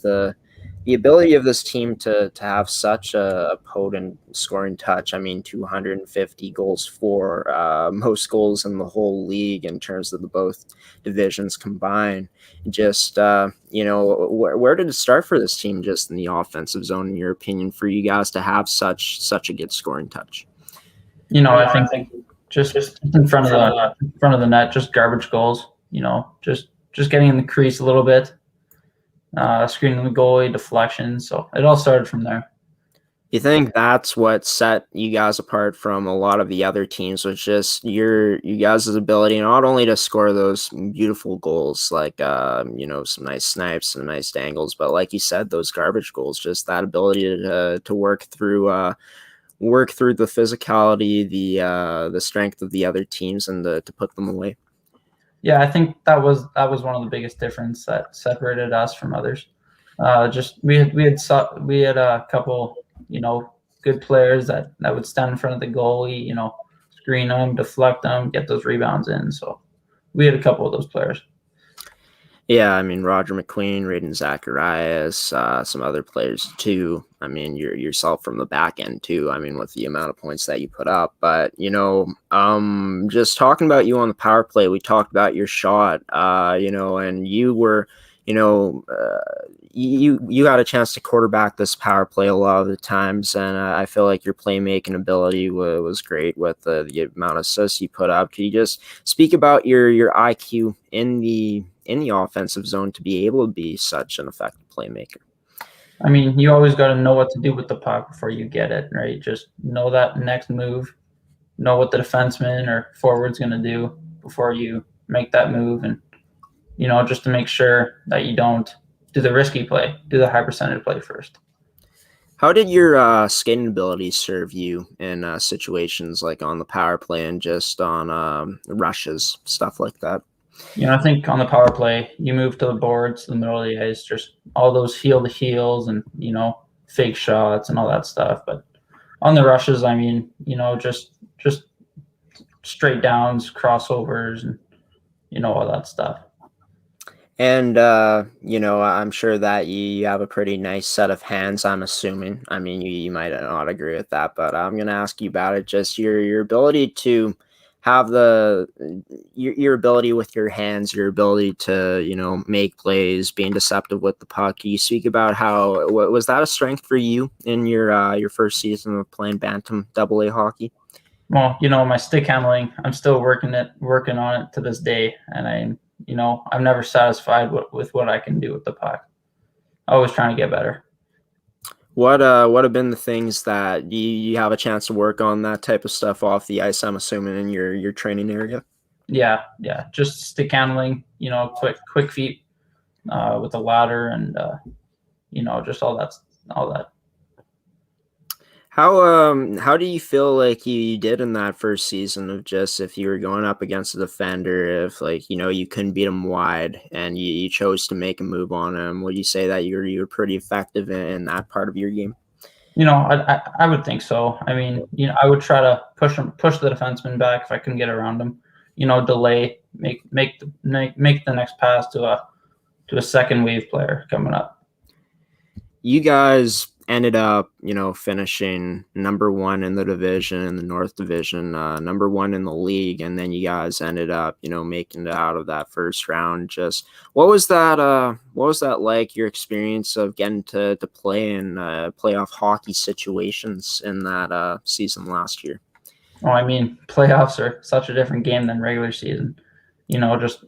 the ability of this team to have such a potent scoring touch. I mean, 250 goals for, most goals in the whole league in terms of the both divisions combined. Just, where did it start for this team just in the offensive zone, in your opinion, for you guys to have such a good scoring touch? I think just in front of the net, just garbage goals, just getting in the crease a little bit. Screening the goalie, deflection. So it all started from there. You think that's what set you guys apart from a lot of the other teams, was just you guys' ability not only to score those beautiful goals, like some nice snipes and nice angles, but like you said, those garbage goals, just that ability to work through the physicality, the strength of the other teams, and to put them away. Yeah, I think that was one of the biggest difference that separated us from others. We had a couple, good players that would stand in front of the goalie, screen them, deflect them, get those rebounds in. So we had a couple of those players. Yeah, I mean, Roger McQueen, Raiden Zacharias, some other players too. I mean, yourself from the back end too. I mean, with the amount of points that you put up. But, just talking about you on the power play, we talked about your shot, and you were, you got a chance to quarterback this power play a lot of the times. And I feel like your playmaking ability was great with the amount of assists you put up. Can you just speak about your IQ in the offensive zone to be able to be such an effective playmaker? I mean, you always got to know what to do with the puck before you get it, right? Just know that next move, know what the defenseman or forward's going to do before you make that move. And, just to make sure that you don't do the risky play, do the high percentage play first. How did your skating abilities serve you in situations like on the power play and just on rushes, stuff like that? I think on the power play, you move to the boards, the middle of the ice, just all those heel to heels and, fake shots and all that stuff. But on the rushes, I mean, just straight downs, crossovers, and, all that stuff. And, I'm sure that you have a pretty nice set of hands, I'm assuming. I mean, you might not agree with that, but I'm going to ask you about it. Just your ability to have your ability with your hands, your ability to, make plays, being deceptive with the puck. You speak about how, was that a strength for you in your first season of playing Bantam AA hockey? Well, my stick handling, I'm still working on it to this day. And I'm never satisfied with what I can do with the puck. Always trying to get better. What have been the things that you have a chance to work on that type of stuff off the ice, I'm assuming, in your training area? Yeah. Just stick handling, quick feet with the ladder and just all that. How do you feel like you did in that first season of just if you were going up against a defender, if you couldn't beat him wide and you chose to make a move on him? Would you say that you were pretty effective in that part of your game? I would think so. I mean, I would try to push the defenseman back if I couldn't get around him. Delay, make the next pass to a second wave player coming up. You guys ended up, finishing number 1 in the division, in the North Division, number 1 in the league, and then you guys ended up, making it out of that first round. Just what was that like? Your experience of getting to play in playoff hockey situations in that season last year? Well, I mean, playoffs are such a different game than regular season. Just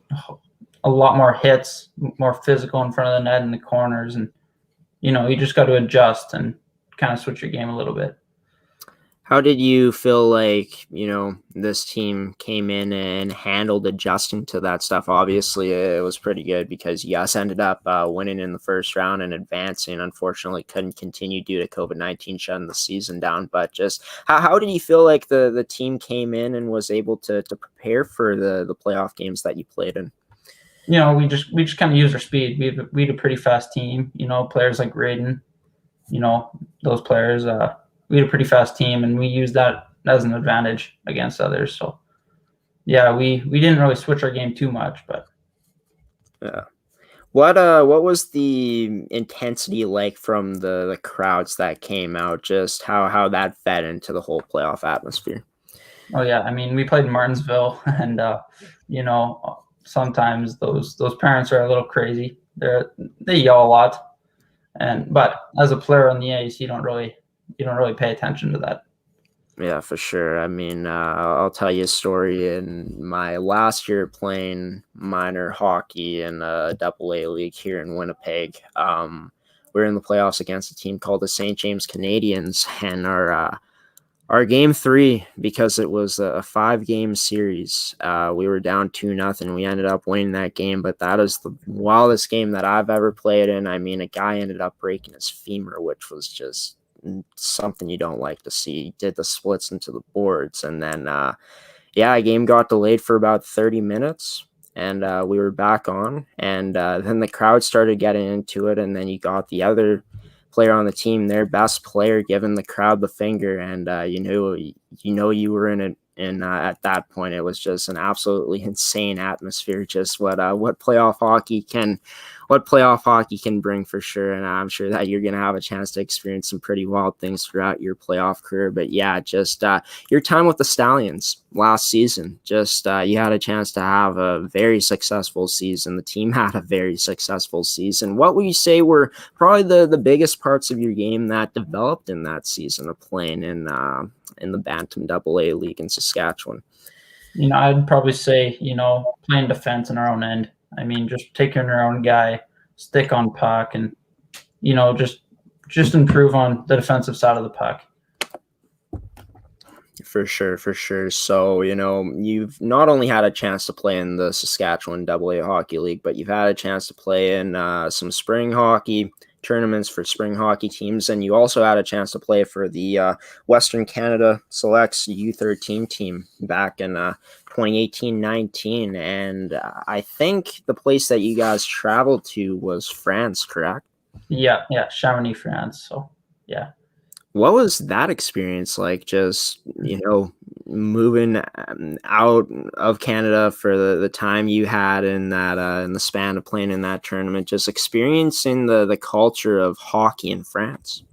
a lot more hits, more physical in front of the net in the corners, and you just got to adjust and kind of switch your game a little bit. How did you feel like, this team came in and handled adjusting to that stuff? Obviously, it was pretty good because you guys ended up winning in the first round and advancing. Unfortunately, couldn't continue due to COVID-19 shutting the season down. But just how did you feel like the team came in and was able to prepare for the playoff games that you played in? We just kind of used our speed. We had a pretty fast team. Players like Graydon, those players. We had a pretty fast team, and we used that as an advantage against others. So, yeah, we didn't really switch our game too much, but yeah. What was the intensity like from the crowds that came out? Just how that fed into the whole playoff atmosphere? Oh yeah, I mean, we played in Martinsville, and sometimes those parents are a little crazy. They yell a lot, but as a player on the ice, you don't really pay attention to that. Yeah, for sure. I mean, I'll tell you a story. In my last year playing minor hockey in a AA league here in Winnipeg, we were in the playoffs against a team called the St. James Canadians, and our game 3, because it was a 5-game series, we were down 2-0. We ended up winning that game, but that is the wildest game that I've ever played in. I mean, a guy ended up breaking his femur, which was just something you don't like to see. He did the splits into the boards, and then a game got delayed for about 30 minutes, and we were back on, and then the crowd started getting into it, and then you got the other player on the team, their best player, giving the crowd the finger, and you were in it. And at that point, it was just an absolutely insane atmosphere. Just what playoff hockey can bring, for sure. And I'm sure that you're going to have a chance to experience some pretty wild things throughout your playoff career. But yeah, just your time with the Stallions last season, just you had a chance to have a very successful season. The team had a very successful season. What would you say were probably the biggest parts of your game that developed in that season of playing in the Bantam AA League in Saskatchewan? I'd probably say, playing defense in our own end. I mean, just taking our own guy, stick on puck, and, just improve on the defensive side of the puck. For sure. So, you've not only had a chance to play in the Saskatchewan AA Hockey League, but you've had a chance to play in some spring hockey tournaments for spring hockey teams, and you also had a chance to play for the Western Canada Selects U13 team back in 2018-19, and I think the place that you guys traveled to was France, correct? Yeah, Chamonix, France. So yeah. What was that experience like, just moving out of Canada for the time you had in that in the span of playing in that tournament, just experiencing the culture of hockey in France?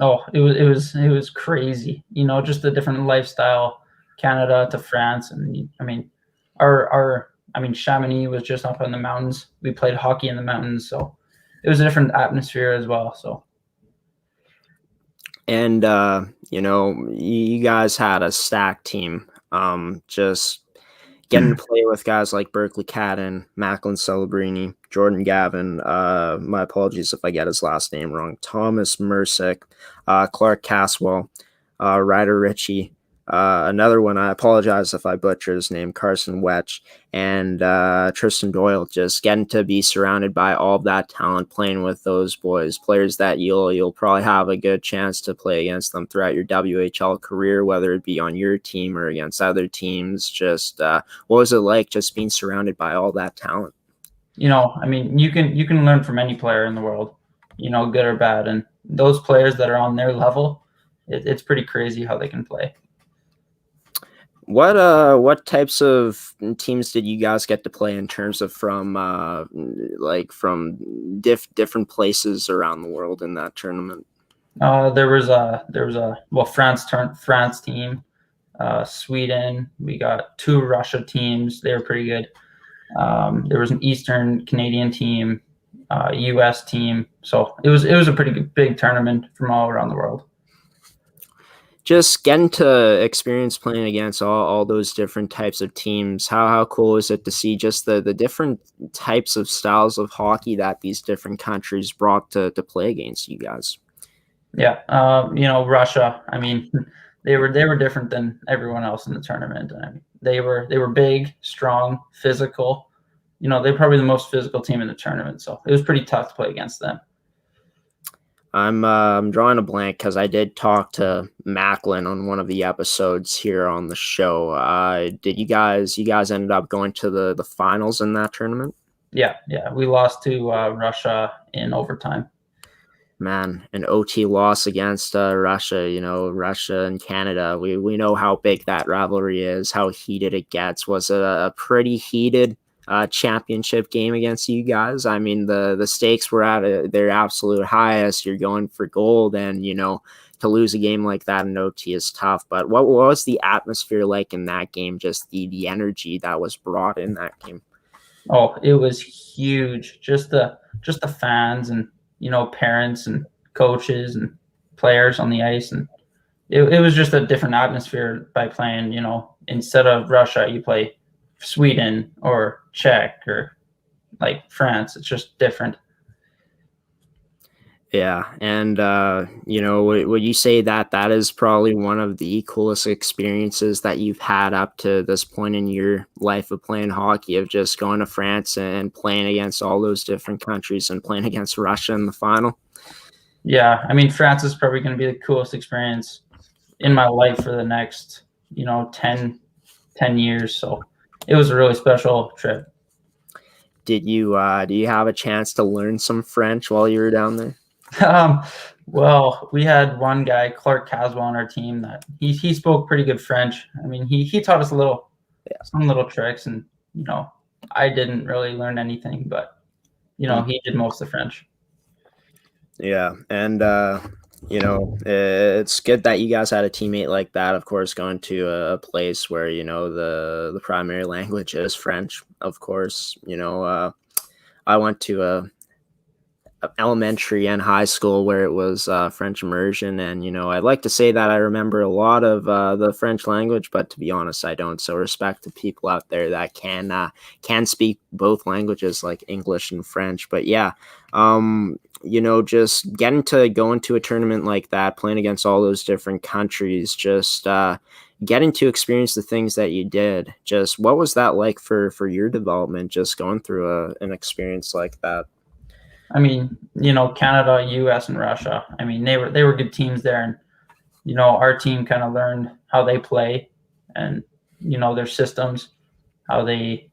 Oh, it was crazy. Just a different lifestyle, Canada to France. And I mean, Chamonix was just up in the mountains. We played hockey in the mountains, so it was a different atmosphere as well. So. And, you guys had a stacked team, just getting to play with guys like Berkeley Cadden, Macklin Celebrini, Jordan Gavin, my apologies if I get his last name wrong, Thomas Mercick, Clark Caswell, Ryder Ritchie, another one, I apologize if I butcher his name, Carson Wetch, and Tristan Doyle. Just getting to be surrounded by all of that talent, playing with those boys, players that you'll probably have a good chance to play against them throughout your WHL career, whether it be on your team or against other teams. Just what was it like just being surrounded by all that talent? You can learn from any player in the world, good or bad, and those players that are on their level, it's pretty crazy how they can play. What types of teams did you guys get to play in terms of from different places around the world in that tournament? There was a France team, Sweden. We got 2 Russia teams. They were pretty good. There was an Eastern Canadian team, U.S. team. So it was a pretty big tournament from all around the world. just getting to experience playing against all those different types of teams. How cool is it to see just the different types of styles of hockey that these different countries brought to play against you guys? Yeah, Russia. I mean, they were different than everyone else in the tournament. I mean, they were big, strong, physical. They're probably the most physical team in the tournament, so it was pretty tough to play against them. I'm drawing a blank because I did talk to Macklin on one of the episodes here on the show. Did you guys ended up going to the finals in that tournament? Yeah, we lost to Russia in overtime. Man, an OT loss against Russia. Russia and Canada. We know how big that rivalry is, how heated it gets. Was it a pretty heated championship game against you guys? I mean, the stakes were at their absolute highest. You're going for gold, and to lose a game like that in OT is tough. But what was the atmosphere like in that game? Just the energy that was brought in that game. Oh, it was huge. Just the fans and parents and coaches and players on the ice, and it was just a different atmosphere by playing. Instead of Russia, you play Sweden or Czech or like France. It's just different. Yeah, and would you say that is probably one of the coolest experiences that you've had up to this point in your life of playing hockey, of just going to France and playing against all those different countries and playing against Russia in the final? Yeah, I mean, France is probably going to be the coolest experience in my life for the next 10 years. So it was a really special trip. Do you have a chance to learn some French while you were down there? Well, we had one guy, Clark Caswell, on our team that he spoke pretty good French. I mean, he taught us some little tricks, and I didn't really learn anything, but he did most of the French. Yeah, and it's good that you guys had a teammate like that. Of course, going to a place where the primary language is French. Of course, I went to a elementary and high school where it was French immersion, and I'd like to say that I remember a lot of the French language, but to be honest, I don't. So respect to people out there that can speak both languages, like English and French. But yeah, just getting to go into a tournament like that, playing against all those different countries, just getting to experience the things that you did. Just what was that like for your development, just going through an experience like that? I mean, Canada, US, and Russia. I mean, they were good teams there, and our team kind of learned how they play, and their systems, how they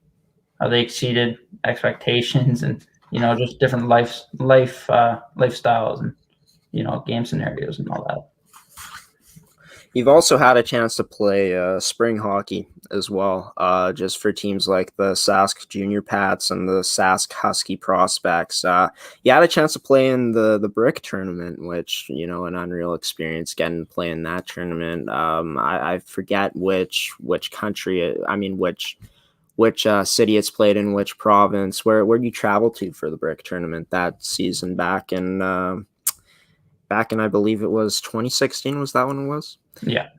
exceeded expectations, and just different lifestyles, and game scenarios and all that. You've also had a chance to play spring hockey as well, just for teams like the Sask Junior Pats and the Sask Husky Prospects. You had a chance to play in the Brick tournament, which, an unreal experience getting to play in that tournament. I forget which country, which city it's played in, which province. Where did you travel to for the Brick tournament that season back in I believe it was 2016? Was that when it was? Yeah.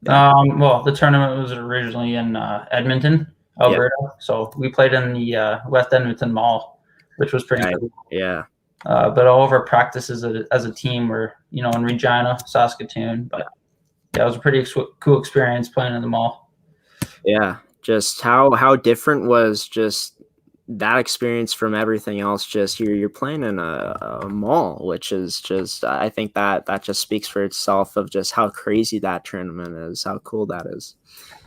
Well, the tournament was originally in Edmonton, Alberta. Yeah. So we played in the West Edmonton Mall, which was pretty cool. Yeah. But all of our practices as a team were, in Regina, Saskatoon. But yeah, it was a pretty cool experience playing in the mall. Yeah. Just how different was just that experience from everything else? Just you're playing in a mall, which is just, I think that just speaks for itself of just how crazy that tournament is, how cool that is.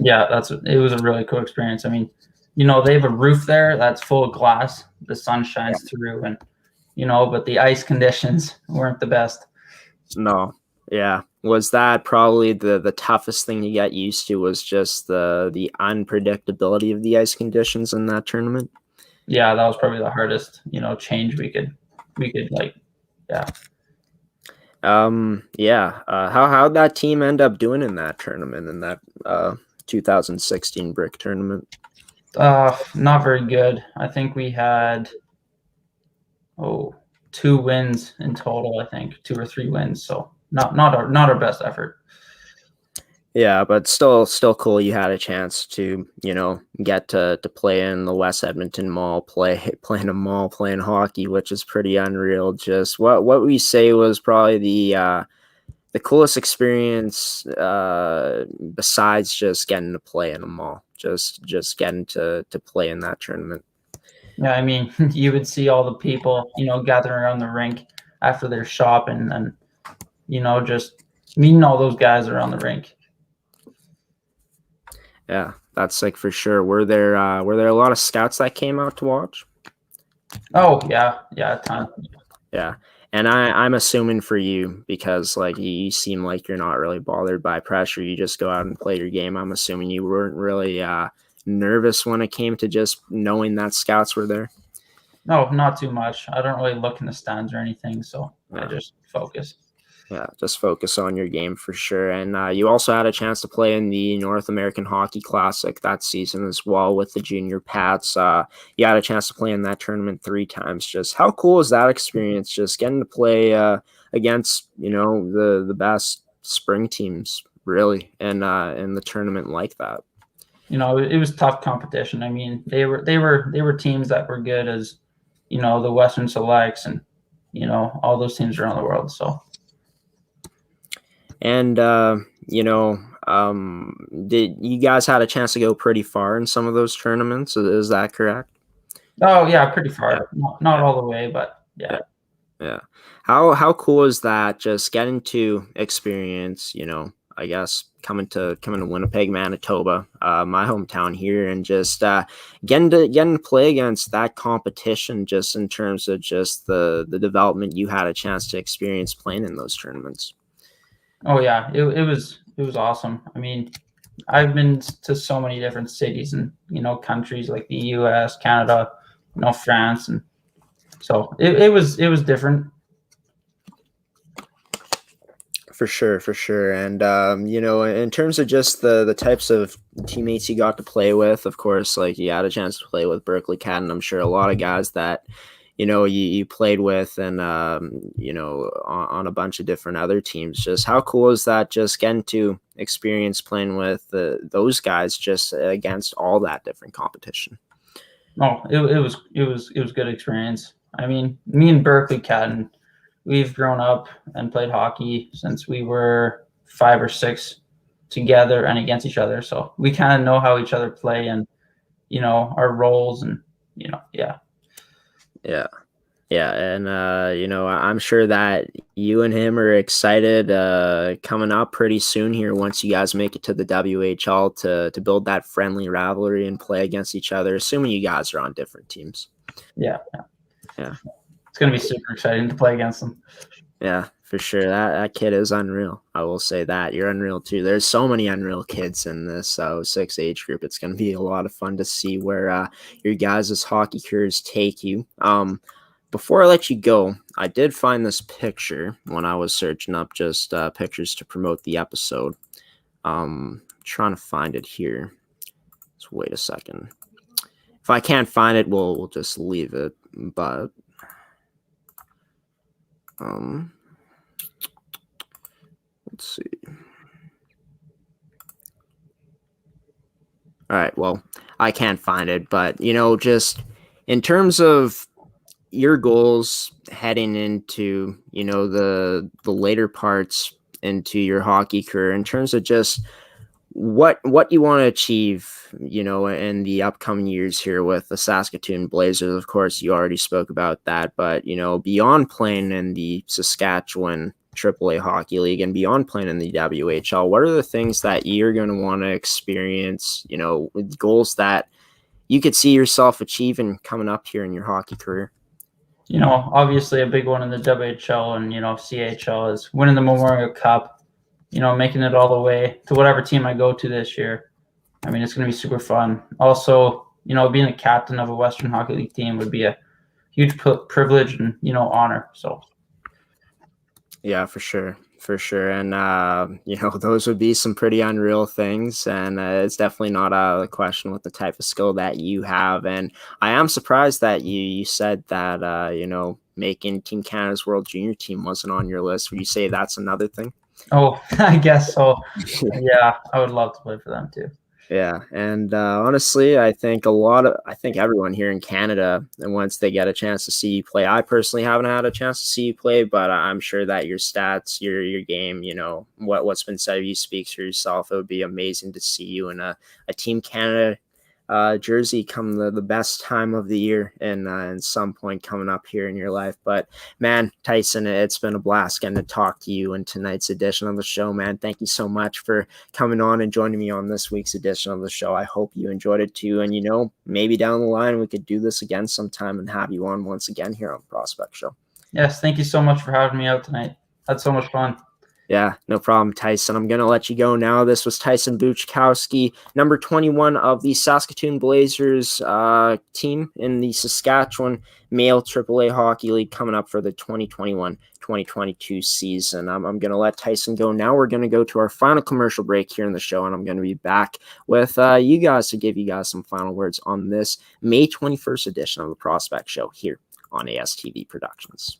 Yeah, it was a really cool experience. I mean, they have a roof there that's full of glass. The sun shines through, and but the ice conditions weren't the best. No. Yeah. Was that probably the toughest thing to get used to, was just the unpredictability of the ice conditions in that tournament? Yeah, that was probably the hardest, change we could like, yeah. How'd that team end up doing in that tournament, in that 2016 Brick tournament? Not very good. I think we had 2 wins in total. I think 2 or 3 wins. So not our best effort. Yeah, but still cool. You had a chance to, get to play in the West Edmonton Mall, playing a mall, playing hockey, which is pretty unreal. Just what we say was probably the coolest experience, besides just getting to play in a mall, just getting to play in that tournament. Yeah, I mean, you would see all the people, gathering around the rink after their shopping and, just meeting all those guys around the rink. Yeah, that's like for sure. Were there a lot of scouts that came out to watch? Oh, yeah, a ton. Yeah. And I'm assuming for you, because like you seem like you're not really bothered by pressure. You just go out and play your game. I'm assuming you weren't really nervous when it came to just knowing that scouts were there. No, not too much. I don't really look in the stands or anything, so I just focus. Yeah, just focus on your game for sure. And you also had a chance to play in the North American Hockey Classic that season as well with the junior Pats. You had a chance to play in that tournament 3 times. Just how cool is that experience? Just getting to play against the best spring teams really, and in the tournament like that. It was tough competition. I mean, they were teams that were good as the Western Selects and all those teams around the world. So. And, did you guys had a chance to go pretty far in some of those tournaments? Is that correct? Oh, yeah, pretty far. Yeah. Not all the way, but yeah. Yeah. How cool is that, just getting to experience, I guess coming to Winnipeg, Manitoba, my hometown here, and just getting to play against that competition, just in terms of just the development you had a chance to experience playing in those tournaments. Oh yeah, it was awesome. I mean, I've been to so many different cities and countries like the U.S., Canada, France, and so it was different. For sure. And in terms of just the types of teammates you got to play with, of course, like you had a chance to play with Berkeley Cat, and I'm sure a lot of guys that you played with, and on a bunch of different other teams. Just how cool is that, just getting to experience playing with those guys just against all that different competition? Oh, it was good experience. I mean, me and Berkeley Cat, and we've grown up and played hockey since we were 5 or 6 together and against each other. So we kind of know how each other play and our roles, and yeah. Yeah. And, I'm sure that you and him are excited coming up pretty soon here once you guys make it to the WHL to build that friendly rivalry and play against each other, assuming you guys are on different teams. Yeah. It's going to be super exciting to play against them. Yeah, for sure. That kid is unreal. I will say that. You're unreal too. There's so many unreal kids in this 6 age group. It's going to be a lot of fun to see where your guys' hockey careers take you. Before I let you go, I did find this picture when I was searching up just pictures to promote the episode. Trying to find it here. Let's wait a second. If I can't find it, we'll just leave it. But let's see. All right, well, I can't find it, but just in terms of your goals heading into the later parts into your hockey career, in terms of just what you want to achieve in the upcoming years here with the Saskatoon Blazers. Of course, you already spoke about that, but beyond playing in the Saskatchewan AAA Hockey League and beyond playing in the WHL, what are the things that you're going to want to experience, goals that you could see yourself achieving coming up here in your hockey career? Obviously a big one in the WHL and SAAHL is winning the Memorial Cup, making it all the way to whatever team I go to this year. I mean, it's going to be super fun. Also, being a captain of a Western Hockey League team would be a huge privilege and honor. So yeah, for sure. And those would be some pretty unreal things, and it's definitely not out of the question with the type of skill that you have. And I am surprised that you said that making Team Canada's World Junior team wasn't on your list. Would you say that's another thing? Oh, I guess so. Yeah, I would love to play for them too. Yeah, and honestly, I think everyone here in Canada, and once they get a chance to see you play, I personally haven't had a chance to see you play, but I'm sure that your stats, your game, what's been said of you speaks for yourself. It would be amazing to see you in a Team Canada jersey come the best time of the year and some point coming up here in your life. But man, Tyson, it's been a blast getting to talk to you in tonight's edition of the show, man. Thank you so much for coming on and joining me on this week's edition of the show. I hope you enjoyed it too. And maybe down the line we could do this again sometime and have you on once again here on the Prospect Show. Yes, thank you so much for having me out tonight. Had so much fun. Yeah, no problem, Tyson. I'm going to let you go now. This was Tyson Buczkowski, number 21 of the Saskatoon Blazers team in the Saskatchewan Male AAA Hockey League, coming up for the 2021-2022 season. I'm going to let Tyson go now. We're going to go to our final commercial break here in the show, and I'm going to be back with you guys to give you guys some final words on this May 21st edition of the Prospect Show here on ASTV Productions.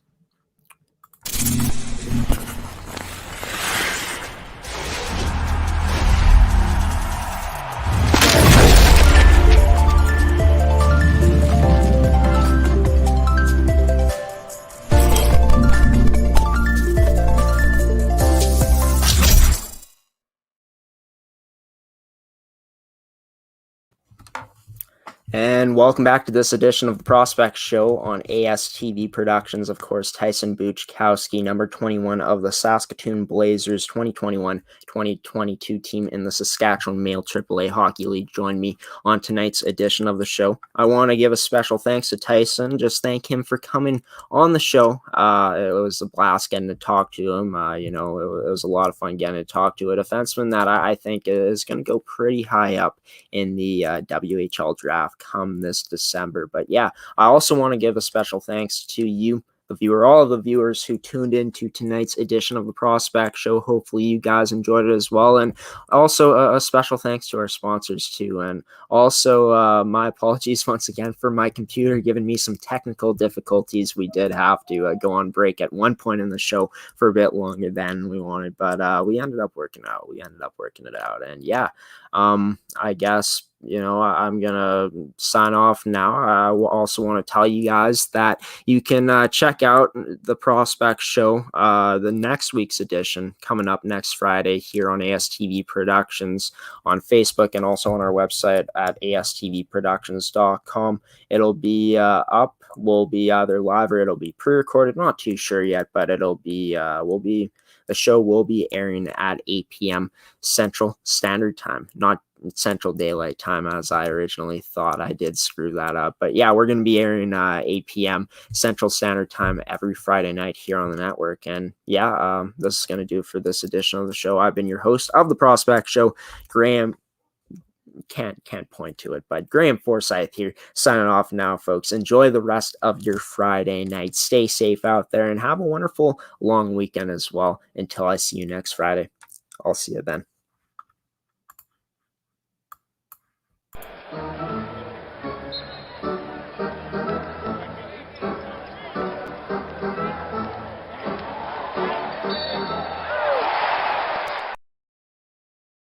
And welcome back to this edition of the Prospect Show on ASTV Productions. Of course, Tyson Buczkowski, number 21 of the Saskatoon Blazers 2021-2022 team in the Saskatchewan Male AAA Hockey League, joined me on tonight's edition of the show. I want to give a special thanks to Tyson. Just thank him for coming on the show. It was a blast getting to talk to him. It was a lot of fun getting to talk to a defenseman that I think is going to go pretty high up in the WHL draft come this December. But yeah, I also want to give a special thanks to you, the viewer, all of the viewers who tuned into tonight's edition of the Prospect Show. Hopefully you guys enjoyed it as well. And also a special thanks to our sponsors too. And also my apologies once again for my computer giving me some technical difficulties. We did have to go on break at one point in the show for a bit longer than we wanted, but we ended up working it out. And yeah, I guess, I'm going to sign off now. I also want to tell you guys that you can check out the Prospect Show, the next week's edition, coming up next Friday here on ASTV Productions on Facebook and also on our website at astvproductions.com. It'll be up. Will be either live or it'll be pre-recorded. Not too sure yet, but it'll be, the show will be airing at 8 p.m. Central Standard Time, not Central Daylight Time as I originally thought. I did screw that up. But yeah, we're going to be airing 8 p.m. Central Standard Time every Friday night here on the network. And yeah, this is going to do it for this edition of the show. I've been your host of the Prospect Show, Graham. Can't point to it, but Graham Forsyth here, signing off now, folks. Enjoy the rest of your Friday night. Stay safe out there and have a wonderful long weekend as well. Until I see you next Friday, I'll see you then.